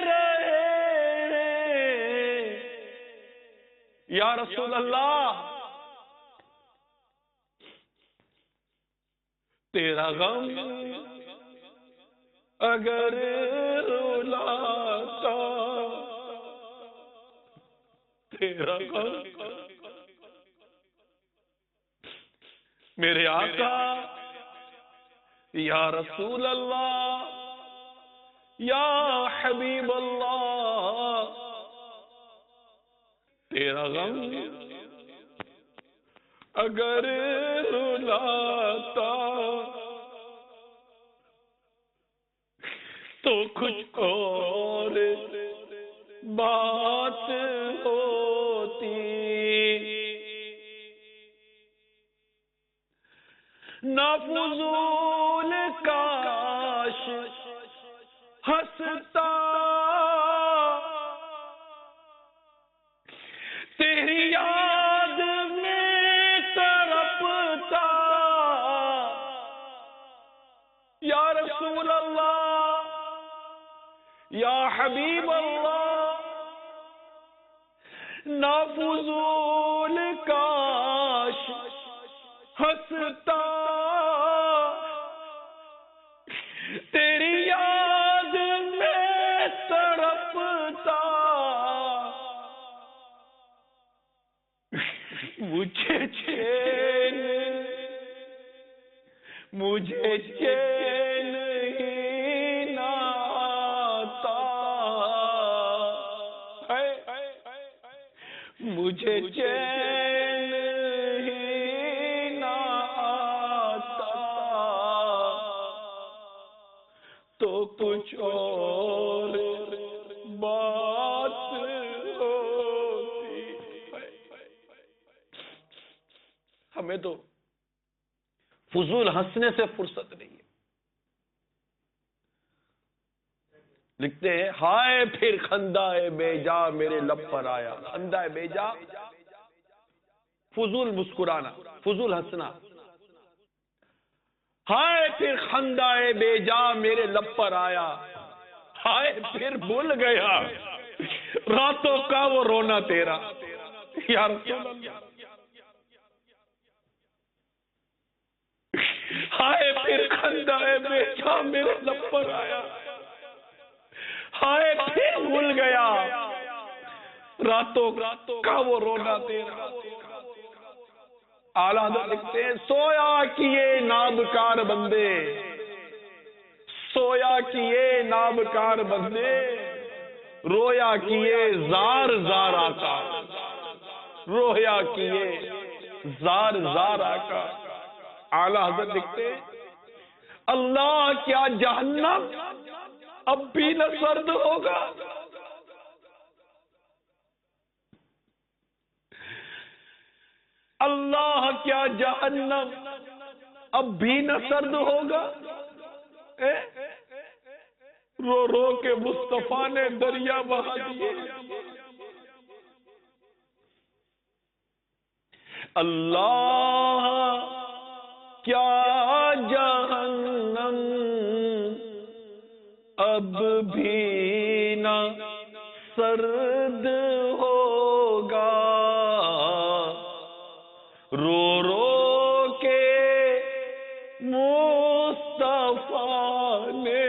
رہے ہیں، یا رسول اللہ تیرا غم اگر رلاتا، تیرا غم میرے آقا یا رسول اللہ یا حبیب اللہ، تیرا غم اگر رلاتا تو کچھ اور بات ہوتی، نہ فضول کاش ہنستا تیری یاد میں تڑپتا، یا رسول اللہ یا حبیب اللہ، نہ فضول کاش ہنستا تیری یاد میں تڑپتا، مجھے چین ہی نہ آتا، مجھے چین ہی نہ آتا تو کچھ اور بات ہوتی، ہمیں تو فضول ہنسنے سے فرصت نہیں ہے۔ لکھتے ہیں ہائے پھر خندہ بے جا میرے لب پر آیا، خندہ بے جا فضول مسکرانا، فضول ہنسنا، ہائے پھر خندہ بے جا میرے لب پر آیا، ہائے پھر بھول گیا راتوں کا وہ رونا تیرا، یا رسول اللہ ہائے پھر خندہ بے جا میرے لب پر آیا، ہائے پھر بھول گیا راتوں کا وہ رونا تیرا۔ اعلیٰ حضرت لکھتے ہیں سویا کیے نابکار بندے، سویا کیے نابکار بندے، رویا کیے زار زار آقا، رویا کیے زار زار آقا۔ اعلیٰ حضرت لکھتے ہیں اللہ کیا جہنم اب بھی نہ سرد ہوگا، اللہ کیا جہنم اب بھی نہ سرد ہوگا، رو رو کے مصطفیٰ نے دریا بہا دیے، اللہ کیا جہنم اب بھی نہ سرد ہوگا، رو رو مصطفیٰ نے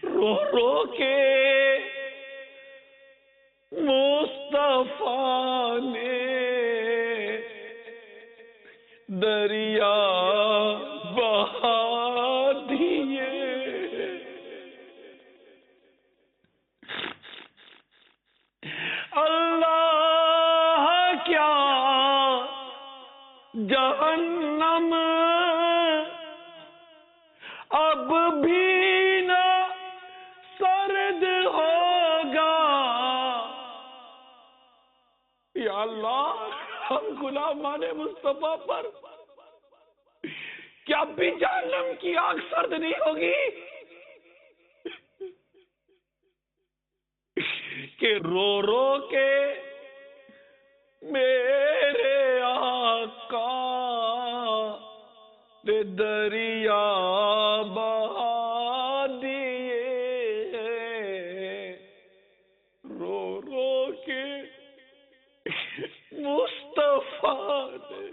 رو رو کے مصطفیٰ نے دریا بہا دیے، اللہ کیا جہنم اب بھی نہ سرد ہوگا۔ یا اللہ، ہم غلامان مصطفیٰ پر کیا بھی جہنم کی آگ سرد نہیں ہوگی کہ رو رو کے میرے آقا نے دریا بہا دیے، رو رو کے مصطفیٰ نے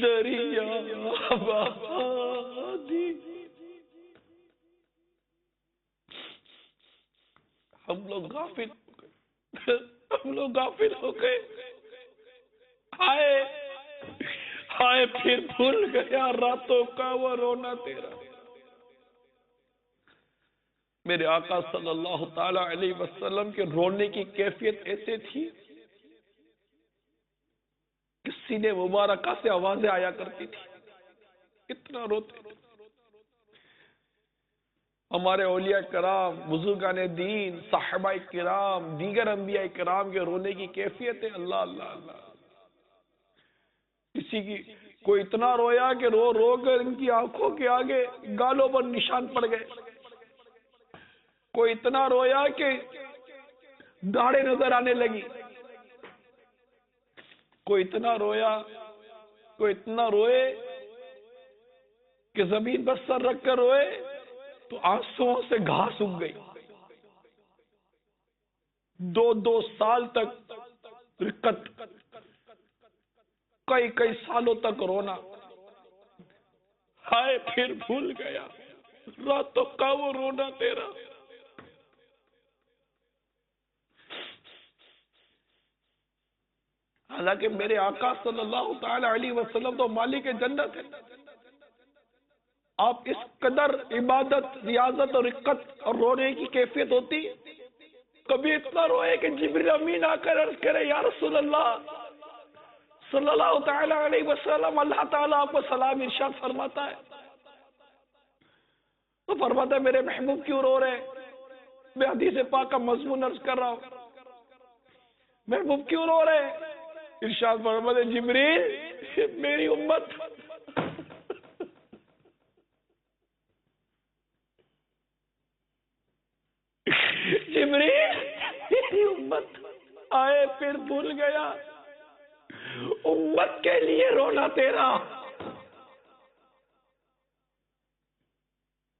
دریا بہا دی۔ ہم لوگ غافل ہو گئے، ہائے پھر بھول گیا راتوں کا وہ رونا تیرا۔ میرے آقا صلی اللہ تعالی علیہ وسلم کے رونے کی کیفیت ایسے تھی کہ سینے مبارکہ سے آوازیں آیا کرتی تھی، اتنا روتے تھے۔ ہمارے اولیاء کرام، بزرگان دین، صحابہ کرام، دیگر انبیاء کرام کے رونے کی کیفیت ہے اللہ اللہ اللہ۔ کسی کی کوئی اتنا رویا کہ رو رو کر ان کی آنکھوں کے آگے گالوں پر نشان پڑ گئے، کوئی اتنا رویا کہ داڑھیں نظر آنے لگی، کوئی اتنا رویا، کوئی اتنا روئے کہ زمین پر سر رکھ کر روئے تو آنسوؤں سے گھاس اگ گئی۔ 2 سال تک رقت، کئی سالوں تک رونا، ہائے پھر بھول گیا راتوں کا وہ رونا تیرا۔ حالانکہ میرے آقا صلی اللہ تعالی علیہ وسلم تو مالک جنت ہے، آپ اس قدر عبادت، ریاضت اور رقت اور رونے کی کیفیت ہوتی، کبھی اتنا روئے کہ جبریل امین آ کر عرض کرے یا رسول اللہ صلی اللہ تعالی علیہ وسلم، اللہ تعالیٰ آپ کو سلام ارشاد فرماتا ہے، تو فرماتا ہے میرے محبوب کیوں رو رہے؟ میں حدیث پاک کا مضمون عرض کر رہا ہوں، محبوب کیوں رو رہے؟ ارشاد فرماتے جبریل میری امت جبریل میری امت آئے پھر بھول گیا، امت کے لیے رونا تیرا۔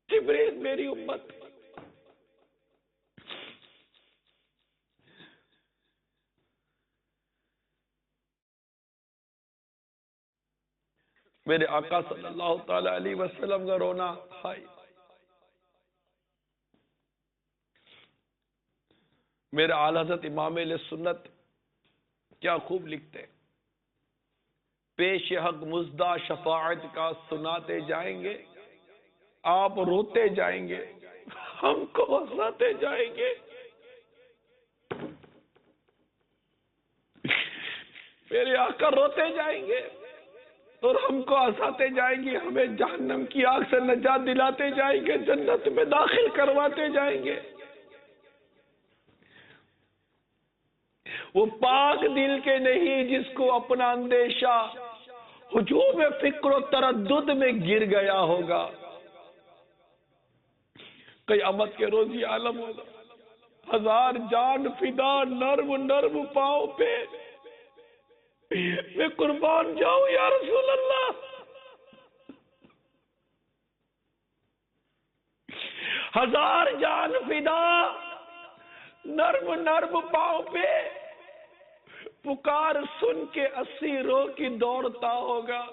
جبریل میری امت، میرے آقا صلی اللہ تعالی علیہ وسلم کا رونا، ہائے میرے اعلی حضرت امام اہل سنت کیا خوب لکھتے ہیں، پیش حق مزدہ شفاعت کا سناتے جائیں گے، آپ روتے جائیں گے، ہم کو ہنساتے جائیں گے۔ میرے آقا روتے جائیں گے اور ہم کو ہنساتے جائیں گے، ہمیں جہنم کی آگ سے نجات دلاتے جائیں گے، جنت میں داخل کرواتے جائیں گے۔ وہ پاک دل کے نہیں جس کو اپنا اندیشہ ہجوم فکر و تردد میں گر گیا ہوگا. قیامت کے روز یہ عالم ہوگا. ہزار جان فدا نرم نرم پاؤں پہ میں قربان جاؤں یا رسول اللہ. ہزار جان فدا نرم نرم پاؤں پہ پکار سن کے 80 رو کی دوڑتا ہوگا.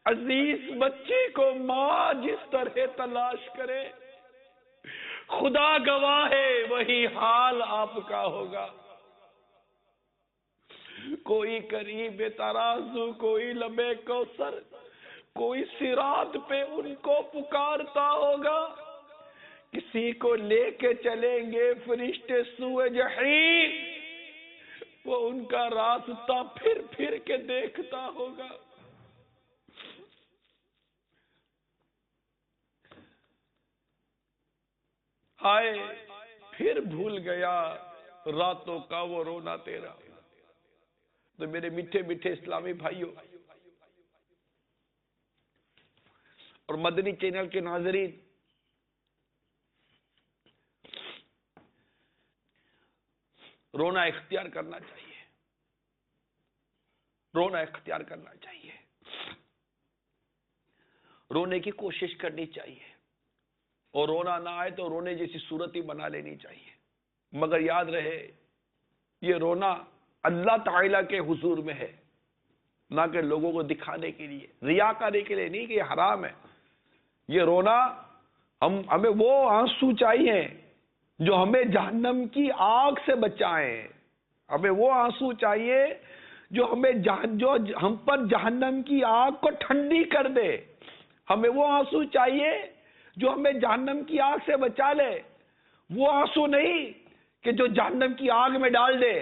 عزیز بچے کو ماں جس طرح تلاش کرے خدا گواہ ہے وہی حال آپ کا ہوگا. کوئی قریب ترازو کوئی لبے کوثر کوئی صراط پہ ان کو پکارتا ہوگا. کسی کو لے کے چلیں گے فرشتے سوئے جحیم وہ ان کا راستہ پھر پھر کے دیکھتا ہوگا. ہائے پھر بھول گیا راتوں کا وہ رونا تیرا. تو میرے میٹھے میٹھے اسلامی بھائیوں اور مدنی چینل کے ناظرین، رونا اختیار کرنا چاہیے. رونا اختیار کرنا چاہیے. رونے کی کوشش کرنی چاہیے. اور رونا نہ آئے تو رونے جیسی صورت ہی بنا لینی چاہیے. مگر یاد رہے یہ رونا اللہ تعالیٰ کے حضور میں ہے، نہ کہ لوگوں کو دکھانے کے لیے، ریاکاری کے لیے نہیں کہ یہ حرام ہے. یہ رونا ہمیں وہ آنسو چاہیے جو ہمیں جہنم کی آگ سے بچائیں. ہمیں وہ آنسو چاہیے جو ہم پر جہنم کی آگ کو ٹھنڈی کر دے. ہمیں وہ آنسو چاہیے جو ہمیں جہنم کی آگ سے بچا لے. وہ آنسو نہیں کہ جو جہنم کی آگ میں ڈال دے.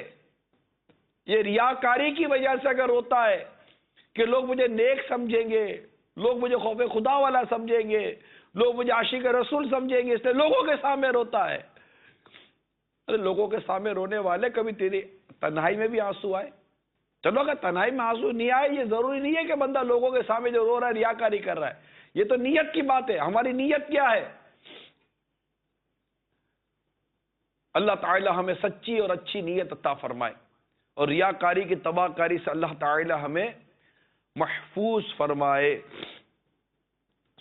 یہ ریاکاری کی وجہ سے اگر ہوتا ہے کہ لوگ مجھے نیک سمجھیں گے، لوگ مجھے خوف خدا والا سمجھیں گے، لوگ مجھے عاشق رسول سمجھیں گے، اس لیے لوگوں کے سامنے روتا ہے. ارے لوگوں کے سامنے رونے والے کبھی تیری تنہائی میں بھی آنسو آئے. چلو اگر تنہائی میں آنسو نہیں آئے یہ ضروری نہیں ہے کہ بندہ لوگوں کے سامنے جو رو رہا ہے ریاکاری کر رہا ہے. یہ تو نیت کی بات ہے. ہماری نیت کیا ہے؟ اللہ تعالی ہمیں سچی اور اچھی نیت عطا فرمائے اور ریاکاری کی تباہ کاری سے اللہ تعالی ہمیں محفوظ فرمائے.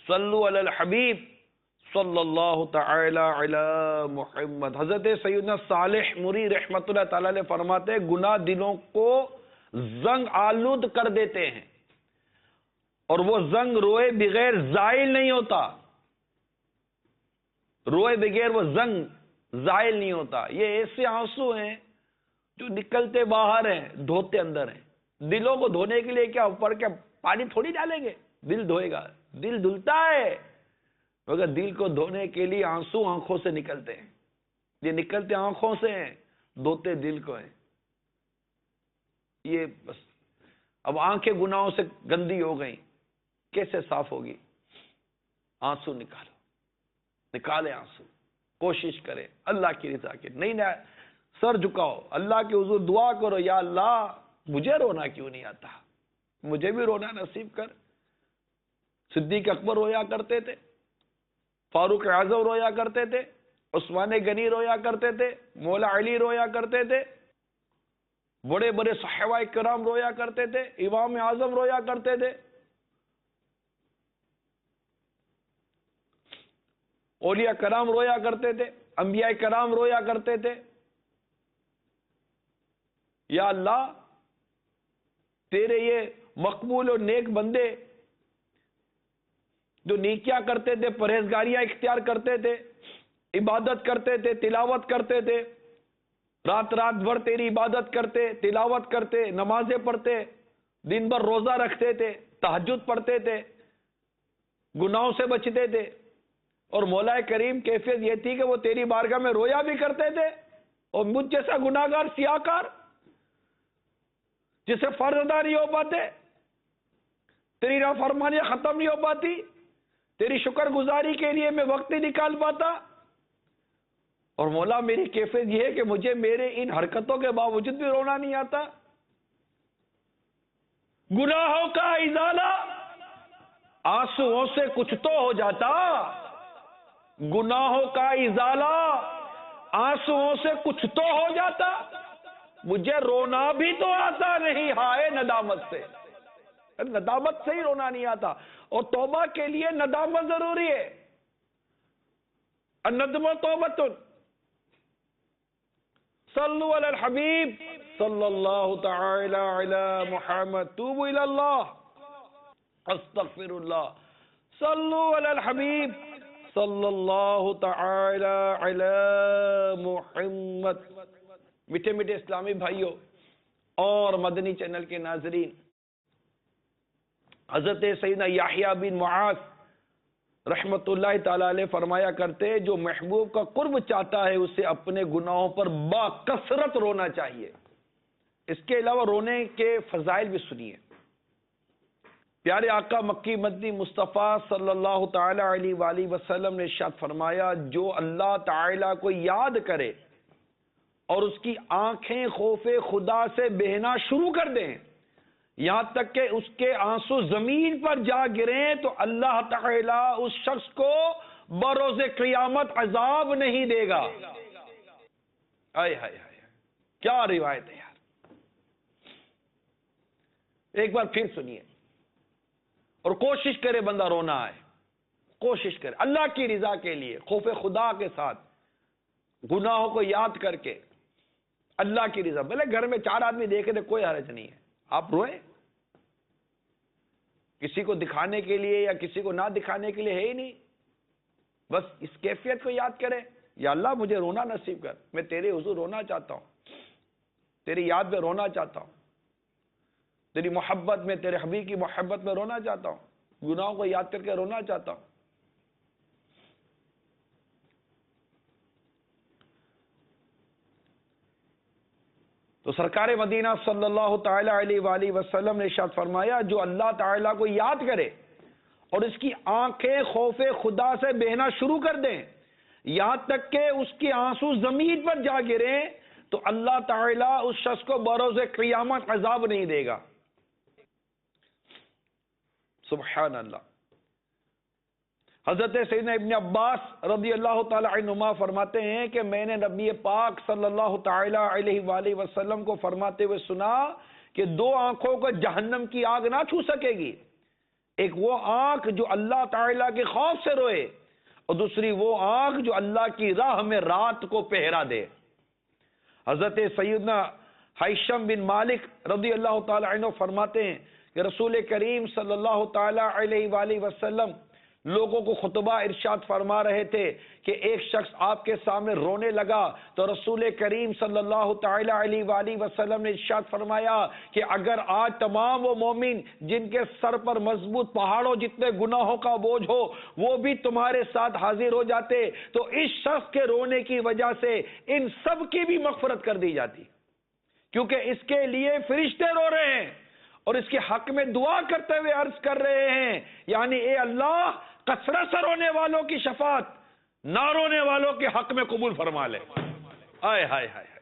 صلو علی الحبیب صلی اللہ تعالی علی محمد. حضرت سیدنا صالح موری رحمت اللہ تعالی علیہ فرماتے ہیں گناہ دلوں کو زنگ آلود کر دیتے ہیں اور وہ زنگ روئے بغیر زائل نہیں ہوتا. روئے بغیر وہ زنگ زائل نہیں ہوتا. یہ ایسے آنسو ہیں جو نکلتے باہر ہیں دھوتے اندر ہیں. دلوں کو دھونے کے لیے کیا اوپر کیا پانی تھوڑی ڈالیں گے دل دھوئے گا؟ دل دھلتا ہے مگر دل کو دھونے کے لیے آنسو آنکھوں سے نکلتے ہیں. یہ نکلتے آنکھوں سے ہیں دھوتے دل کو ہیں. یہ بس اب آنکھیں گناہوں سے گندی ہو گئیں کیسے صاف ہوگی؟ آنسو نکالو، نکالے آنسو. کوشش کرے اللہ کی رضا کے. نہیں سر جھکاؤ اللہ کے حضور دعا کرو یا اللہ مجھے رونا کیوں نہیں آتا، مجھے بھی رونا نصیب کر. صدیق اکبر رویا کرتے تھے، فاروق اعظم رویا کرتے تھے، عثمان غنی رویا کرتے تھے، مولا علی رویا کرتے تھے، بڑے بڑے صحابہ کرام رویا کرتے تھے، امام اعظم رویا کرتے تھے، اولیاء کرام رویا کرتے تھے، انبیاء کرام رویا کرتے تھے. یا اللہ تیرے یہ مقبول اور نیک بندے جو نیکیاں کرتے تھے، پرہیزگاریاں اختیار کرتے تھے، عبادت کرتے تھے، تلاوت کرتے تھے، رات رات بھر تیری عبادت کرتے، تلاوت کرتے، نمازیں پڑھتے، دن بھر روزہ رکھتے تھے، تہجد پڑھتے تھے، گناہوں سے بچتے تھے. اور مولا کریم کیفیت یہ تھی کہ وہ تیری بارگاہ میں رویا بھی کرتے تھے. اور مجھ جیسا گناہگار سیاکار جسے فرض ادا نہیں ہو پاتے، تیری نافرمانیاں ختم نہیں ہو پاتی، تیری شکر گزاری کے لیے میں وقت نہیں نکال پاتا، اور مولا میری کیفیت یہ ہے کہ مجھے میرے ان حرکتوں کے باوجود بھی رونا نہیں آتا. گناہوں کا ازالہ آنسوؤں سے کچھ تو ہو جاتا. گناہوں کا ازالہ آنسوؤں سے کچھ تو ہو جاتا. مجھے رونا بھی تو آتا نہیں ہائے ندامت سے. ندامت سے ہی رونا نہیں آتا. اور توبہ کے لیے ندامت ضروری ہے. الندم توبۃ. صلو علی الحبیب صلی اللہ تعالی علی محمد. توبوا الی اللہ استغفر اللہ. صلو علی الحبیب صلی اللہ تعالی علی محمد. میٹھے میٹھے اسلامی بھائیوں اور مدنی چینل کے ناظرین، حضرت سیدنا یحییٰ بن معاذ رحمت اللہ تعالی علیہ فرمایا کرتے، جو محبوب کا قرب چاہتا ہے اسے اپنے گناہوں پر با کثرت رونا چاہیے. اس کے علاوہ رونے کے فضائل بھی سنیے. پیارے آقا مکی مدنی مصطفیٰ صلی اللہ تعالی علیہ وآلہ وسلم نے ارشاد فرمایا، جو اللہ تعالی کو یاد کرے اور اس کی آنکھیں خوف خدا سے بہنا شروع کر دیں، یہاں تک کہ اس کے آنسو زمین پر جا گریں، تو اللہ تعالی اس شخص کو بروز قیامت عذاب نہیں دے گا. آئے ہائے ہائے، کیا روایت ہے یار. ایک بار پھر سنیے اور کوشش کرے بندہ رونا آئے. کوشش کرے اللہ کی رضا کے لیے، خوف خدا کے ساتھ، گناہوں کو یاد کر کے اللہ کی رضا. بھلے گھر میں 4 آدمی دیکھے تو کوئی حرج نہیں ہے، آپ روئیں. کسی کو دکھانے کے لیے یا کسی کو نہ دکھانے کے لیے ہے ہی نہیں. بس اس کیفیت کو یاد کریں، یا اللہ مجھے رونا نصیب کر، میں تیرے حضور رونا چاہتا ہوں، تیری یاد میں رونا چاہتا ہوں، تیری محبت میں، تیرے حبیب کی محبت میں رونا چاہتا ہوں، گناہوں کو یاد کر کے رونا چاہتا ہوں. تو سرکار مدینہ صلی اللہ تعالی علیہ وآلہ وسلم نے ارشاد فرمایا، جو اللہ تعالیٰ کو یاد کرے اور اس کی آنکھیں خوف خدا سے بہنا شروع کر دیں، یہاں تک کہ اس کے آنسو زمین پر جا گریں، تو اللہ تعالیٰ اس شخص کو بروز قیامت عذاب نہیں دے گا. سبحان اللہ. حضرت سیدنا ابن عباس رضی اللہ تعالی عنہما فرماتے ہیں کہ میں نے نبی پاک صلی اللہ تعالی علیہ وآلہ وسلم کو فرماتے ہوئے سنا کہ 2 آنکھوں کو جہنم کی آگ نہ چھو سکے گی. ایک وہ آنکھ جو اللہ تعالیٰ کے خوف سے روئے، اور دوسری وہ آنکھ جو اللہ کی راہ میں رات کو پہرا دے. حضرت سیدنا حیشم بن مالک رضی اللہ تعالی عنہ فرماتے ہیں کہ رسول کریم صلی اللہ تعالی علیہ وآلہ وسلم لوگوں کو خطبہ ارشاد فرما رہے تھے کہ ایک شخص آپ کے سامنے رونے لگا، تو رسول کریم صلی اللہ تعالی علیہ وآلہ وسلم نے ارشاد فرمایا کہ اگر آج تمام وہ مومن جن کے سر پر مضبوط پہاڑوں جتنے گناہوں کا بوجھ ہو وہ بھی تمہارے ساتھ حاضر ہو جاتے، تو اس شخص کے رونے کی وجہ سے ان سب کی بھی مغفرت کر دی جاتی، کیونکہ اس کے لیے فرشتے رو رہے ہیں اور اس کے حق میں دعا کرتے ہوئے عرض کر رہے ہیں، یعنی اے اللہ کثرت سے رونے والوں کی شفاعت نہ رونے والوں کے حق میں قبول فرما لے. آئے ہائے ہائے،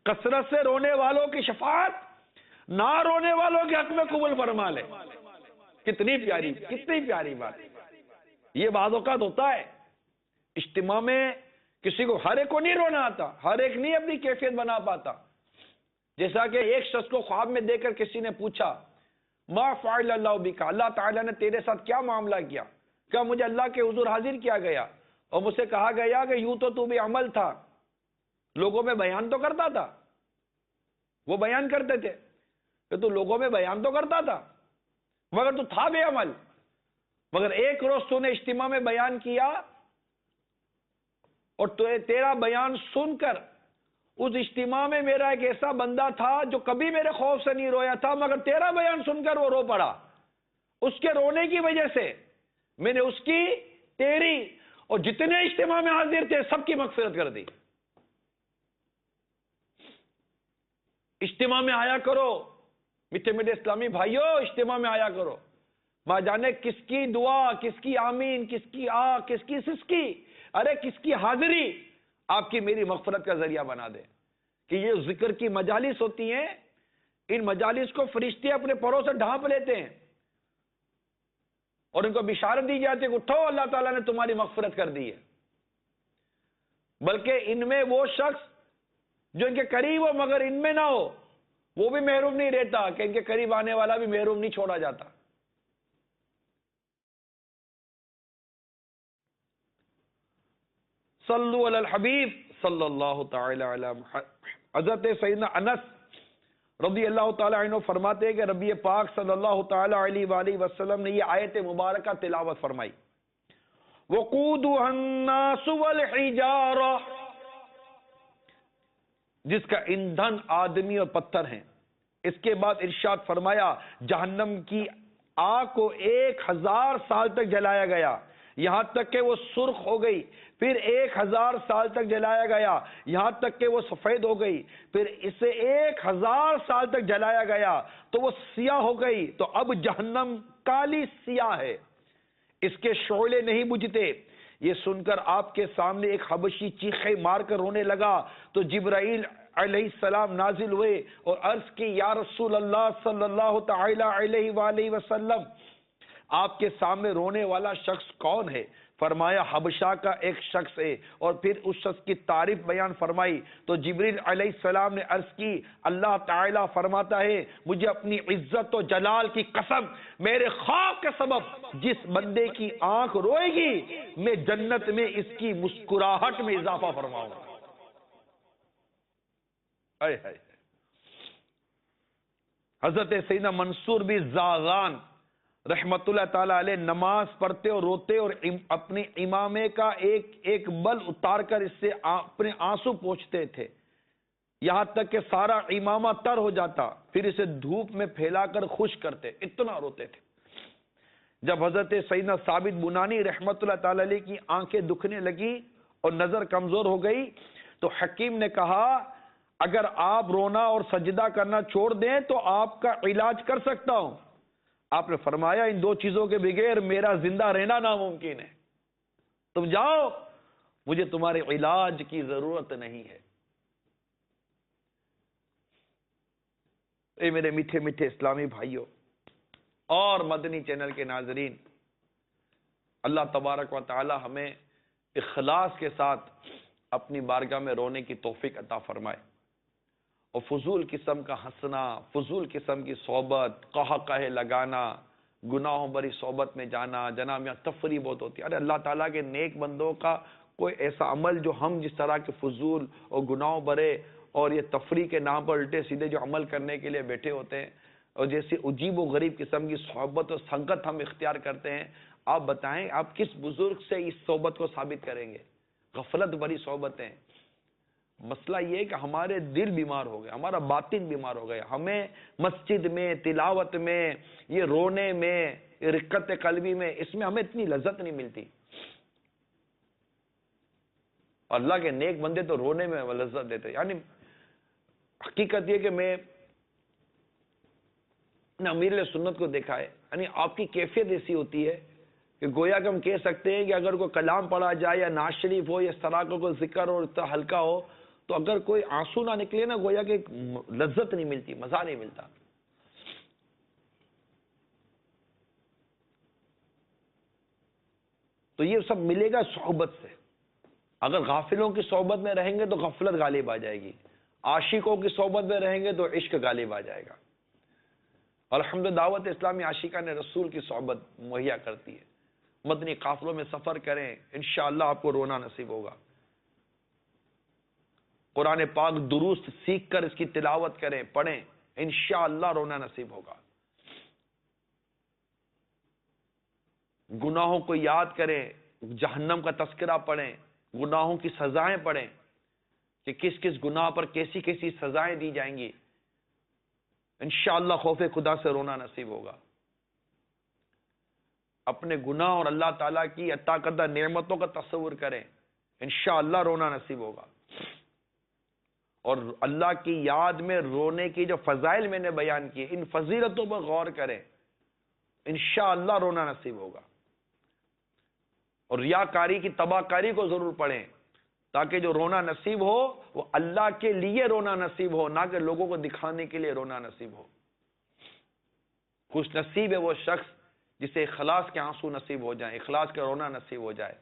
کثرت سے رونے والوں کی شفاعت نہ رونے والوں کے حق میں قبول فرما لے. کتنی پیاری بات. یہ بعض اوقات ہوتا ہے اجتماع میں کسی کو، ہر ایک کو نہیں رونا آتا، ہر ایک نہیں اپنی کیفیت بنا پاتا. جیسا کہ ایک شخص کو خواب میں دیکھ کر کسی نے پوچھا، ما فعل اللہ بک، اللہ تعالیٰ نے تیرے ساتھ کیا معاملہ کیا؟ کیا مجھے اللہ کے حضور حاضر کیا گیا اور مجھ سے کہا گیا کہ یوں تو بھی عمل تھا، لوگوں میں بیان تو کرتا تھا. وہ بیان کرتے تھے کہ تو لوگوں میں بیان تو کرتا تھا مگر تو تھا بے عمل. مگر ایک روز تو نے اجتماع میں بیان کیا اور تیرا بیان سن کر اس اجتماع میں میرا ایک ایسا بندہ تھا جو کبھی میرے خوف سے نہیں رویا تھا، مگر تیرا بیان سن کر وہ رو پڑا. اس کے رونے کی وجہ سے میں نے اس کی، تیری اور جتنے اجتماع میں حاضر تھے سب کی مغفرت کر دی. اجتماع میں آیا کرو میٹھے میٹھے اسلامی بھائیوں، اجتماع میں آیا کرو. ماں جانے کس کی دعا، کس کی آمین، کس کی کس کی سسکی، ارے کس کی حاضری آپ کی میری مغفرت کا ذریعہ بنا دے. کہ یہ ذکر کی مجالس ہوتی ہیں، ان مجالس کو فرشتے اپنے پروں سے ڈھانپ لیتے ہیں اور ان کو بشارت دی جاتی ہے کہ اٹھو، اللہ تعالیٰ نے تمہاری مغفرت کر دی ہے. بلکہ ان میں وہ شخص جو ان کے قریب ہو مگر ان میں نہ ہو، وہ بھی محروم نہیں رہتا کہ ان کے قریب آنے والا بھی محروم نہیں چھوڑا جاتا. صلو علی الحبیب صلی اللہ تعالی علی محمد. حضرت سیدنا انس رضی اللہ تعالی عنہ فرماتے ہیں کہ نبی پاک صلی اللہ تعالی علیہ وآلہ وسلم نے یہ آیت مبارکہ تلاوت فرمائی. وقودها الناس والحجارہ، جس کا ایندھن آدمی اور پتھر ہیں. اس کے بعد ارشاد فرمایا جہنم کی آگ کو 1000 سال تک جلایا گیا یہاں تک کہ وہ سرخ ہو گئی، پھر 1000 سال تک جلایا گیا یہاں تک کہ وہ سفید ہو گئی، پھر اسے 1000 سال تک جلایا گیا تو وہ سیاہ ہو گئی. تو اب جہنم کالی سیاہ ہے، اس کے شعلے نہیں بجھتے. یہ سن کر آپ کے سامنے ایک حبشی چیخے مار کر رونے لگا تو جبرائیل علیہ السلام نازل ہوئے اور عرض کی یا رسول اللہ صلی اللہ تعالی علیہ وآلہ وسلم، آپ کے سامنے رونے والا شخص کون ہے؟ فرمایا حبشہ کا ایک شخص ہے. اور پھر اس شخص کی تعریف بیان فرمائی تو جبریل علیہ السلام نے عرض کی اللہ تعالیٰ فرماتا ہے مجھے اپنی عزت و جلال کی قسم، میرے خوف کے سبب جس بندے کی آنکھ روئے گی میں جنت میں اس کی مسکراہٹ میں اضافہ فرماؤں گا. حضرت سیدنا منصور بن زاغان رحمت اللہ تعالی علیہ نماز پڑھتے اور روتے اور اپنے امامے کا ایک بل اتار کر اس سے اپنے آنسو پوچھتے تھے یہاں تک کہ سارا امامہ تر ہو جاتا، پھر اسے دھوپ میں پھیلا کر خشک کرتے، اتنا روتے تھے. جب حضرت سیدنا ثابت بنانی رحمت اللہ تعالی علیہ کی آنکھیں دکھنے لگی اور نظر کمزور ہو گئی تو حکیم نے کہا اگر آپ رونا اور سجدہ کرنا چھوڑ دیں تو آپ کا علاج کر سکتا ہوں. آپ نے فرمایا ان دو چیزوں کے بغیر میرا زندہ رہنا ناممکن ہے، تم جاؤ، مجھے تمہارے علاج کی ضرورت نہیں ہے. اے میرے میٹھے میٹھے اسلامی بھائیوں اور مدنی چینل کے ناظرین، اللہ تبارک و تعالی ہمیں اخلاص کے ساتھ اپنی بارگاہ میں رونے کی توفیق عطا فرمائے اور فضول قسم کا ہنسنا، فضول قسم کی صحبت، قہقہے لگانا، گناہوں بری صحبت میں جانا، جناب یہاں تفریح بہت ہوتی ہے. ارے اللہ تعالیٰ کے نیک بندوں کا کوئی ایسا عمل جو ہم جس طرح کے فضول اور گناہوں برے اور یہ تفریح کے نام پر الٹے سیدھے جو عمل کرنے کے لیے بیٹھے ہوتے ہیں اور جیسی عجیب و غریب قسم کی صحبت اور سنگت ہم اختیار کرتے ہیں، آپ بتائیں آپ کس بزرگ سے اس صحبت کو ثابت کریں گے؟ غفلت بری صحبتیں. مسئلہ یہ ہے کہ ہمارے دل بیمار ہو گئے، ہمارا باطن بیمار ہو گیا. ہمیں مسجد میں، تلاوت میں، یہ رونے میں، یہ رقت قلبی میں، اس میں ہمیں اتنی لذت نہیں ملتی. اللہ کے نیک بندے تو رونے میں لذت دیتے. یعنی حقیقت یہ کہ میں نے امیر سنت کو دیکھا ہے، یعنی آپ کی کیفیت ایسی ہوتی ہے کہ گویا کہ ہم کہہ سکتے ہیں کہ اگر کوئی کلام پڑھا جائے یا نعت شریف ہو یا اس طرح کا کوئی ذکر اور اتنا ہلکا ہو تو اگر کوئی آنسو نہ نکلے نا گویا کہ لذت نہیں ملتی، مزہ نہیں ملتا. تو یہ سب ملے گا صحبت سے. اگر غافلوں کی صحبت میں رہیں گے تو غفلت غالب آ جائے گی، عاشقوں کی صحبت میں رہیں گے تو عشق غالب آ جائے گا. الحمد دعوت اسلامی عاشقان رسول کی صحبت مہیا کرتی ہے. مدنی قافلوں میں سفر کریں، انشاءاللہ آپ کو رونا نصیب ہوگا. قرآن پاک درست سیکھ کر اس کی تلاوت کریں، پڑھیں، انشاءاللہ رونا نصیب ہوگا. گناہوں کو یاد کریں، جہنم کا تذکرہ پڑھیں، گناہوں کی سزائیں پڑھیں کہ کس کس گناہ پر کیسی کیسی سزائیں دی جائیں گی. انشاءاللہ خوف خدا سے رونا نصیب ہوگا. اپنے گناہ اور اللہ تعالیٰ کی عطا کردہ نعمتوں کا تصور کریں، انشاءاللہ رونا نصیب ہوگا. اور اللہ کی یاد میں رونے کی جو فضائل میں نے بیان کی، ان فضیلتوں پر غور کریں، انشاءاللہ رونا نصیب ہوگا. اور ریاکاری کی تباہ کاری کو ضرور پڑھیں تاکہ جو رونا نصیب ہو وہ اللہ کے لیے رونا نصیب ہو، نہ کہ لوگوں کو دکھانے کے لیے رونا نصیب ہو۔ خوش نصیب ہے وہ شخص جسے اخلاص کے آنسو نصیب ہو جائیں، اخلاص کے رونا نصیب ہو جائے۔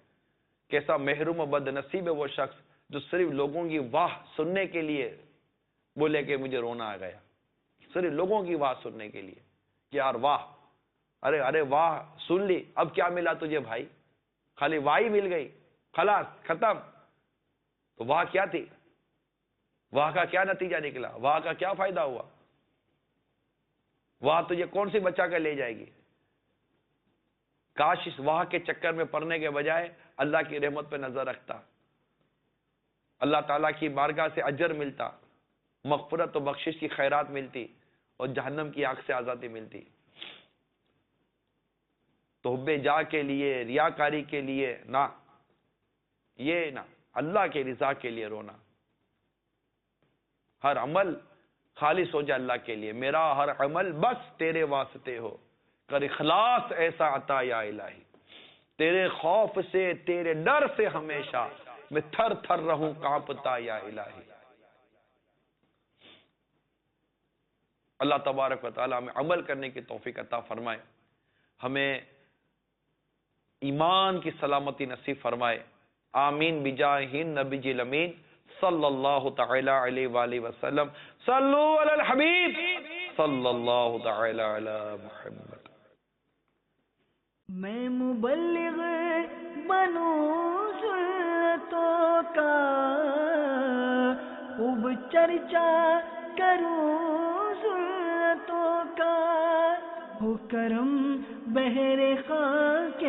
کیسا محروم و بد نصیب ہے وہ شخص جو صرف لوگوں کی واہ سننے کے لیے بولے کہ مجھے رونا آ گیا، صرف لوگوں کی واہ سننے کے لیے کہ یار واہ، ارے واہ سن لی، اب کیا ملا تجھے بھائی؟ خالی واہ ہی مل گئی، خلاص ختم۔ تو واہ کیا تھی؟ واہ کا کیا نتیجہ نکلا؟ واہ کا کیا فائدہ ہوا؟ واہ تجھے کون سی بچا کر لے جائے گی؟ کاش اس واہ کے چکر میں پڑنے کے بجائے اللہ کی رحمت پہ نظر رکھتا، اللہ تعالیٰ کی بارگاہ سے اجر ملتا، مغفرت و بخشش کی خیرات ملتی، اور جہنم کی آگ سے آزادی ملتی۔ تو حب جاہ کے لیے، ریاکاری کے لیے نہ، یہ نہ، اللہ کے رضا کے لیے رونا۔ ہر عمل خالص ہو جائے اللہ کے لیے، میرا ہر عمل بس تیرے واسطے ہو، کر اخلاص ایسا عطا یا الہی، تیرے خوف سے تیرے ڈر سے ہمیشہ میں تھر تھر رہوں کانپتا یا الہی۔ اللہ تبارک و تعالی ہمیں عمل کرنے کی توفیق عطا فرمائے، ہمیں ایمان کی سلامتی نصیب فرمائے، آمین بجاہ نبی جی الامین صلی اللہ تعالی علیہ وآلہ وسلم۔ صلو علی الحبیب صلی اللہ تعالی علی محمد۔ میں مبلغ بنوں سنتوں کا، خوب چرچا کروں سنتوں کا، ہو کرم بہر خاک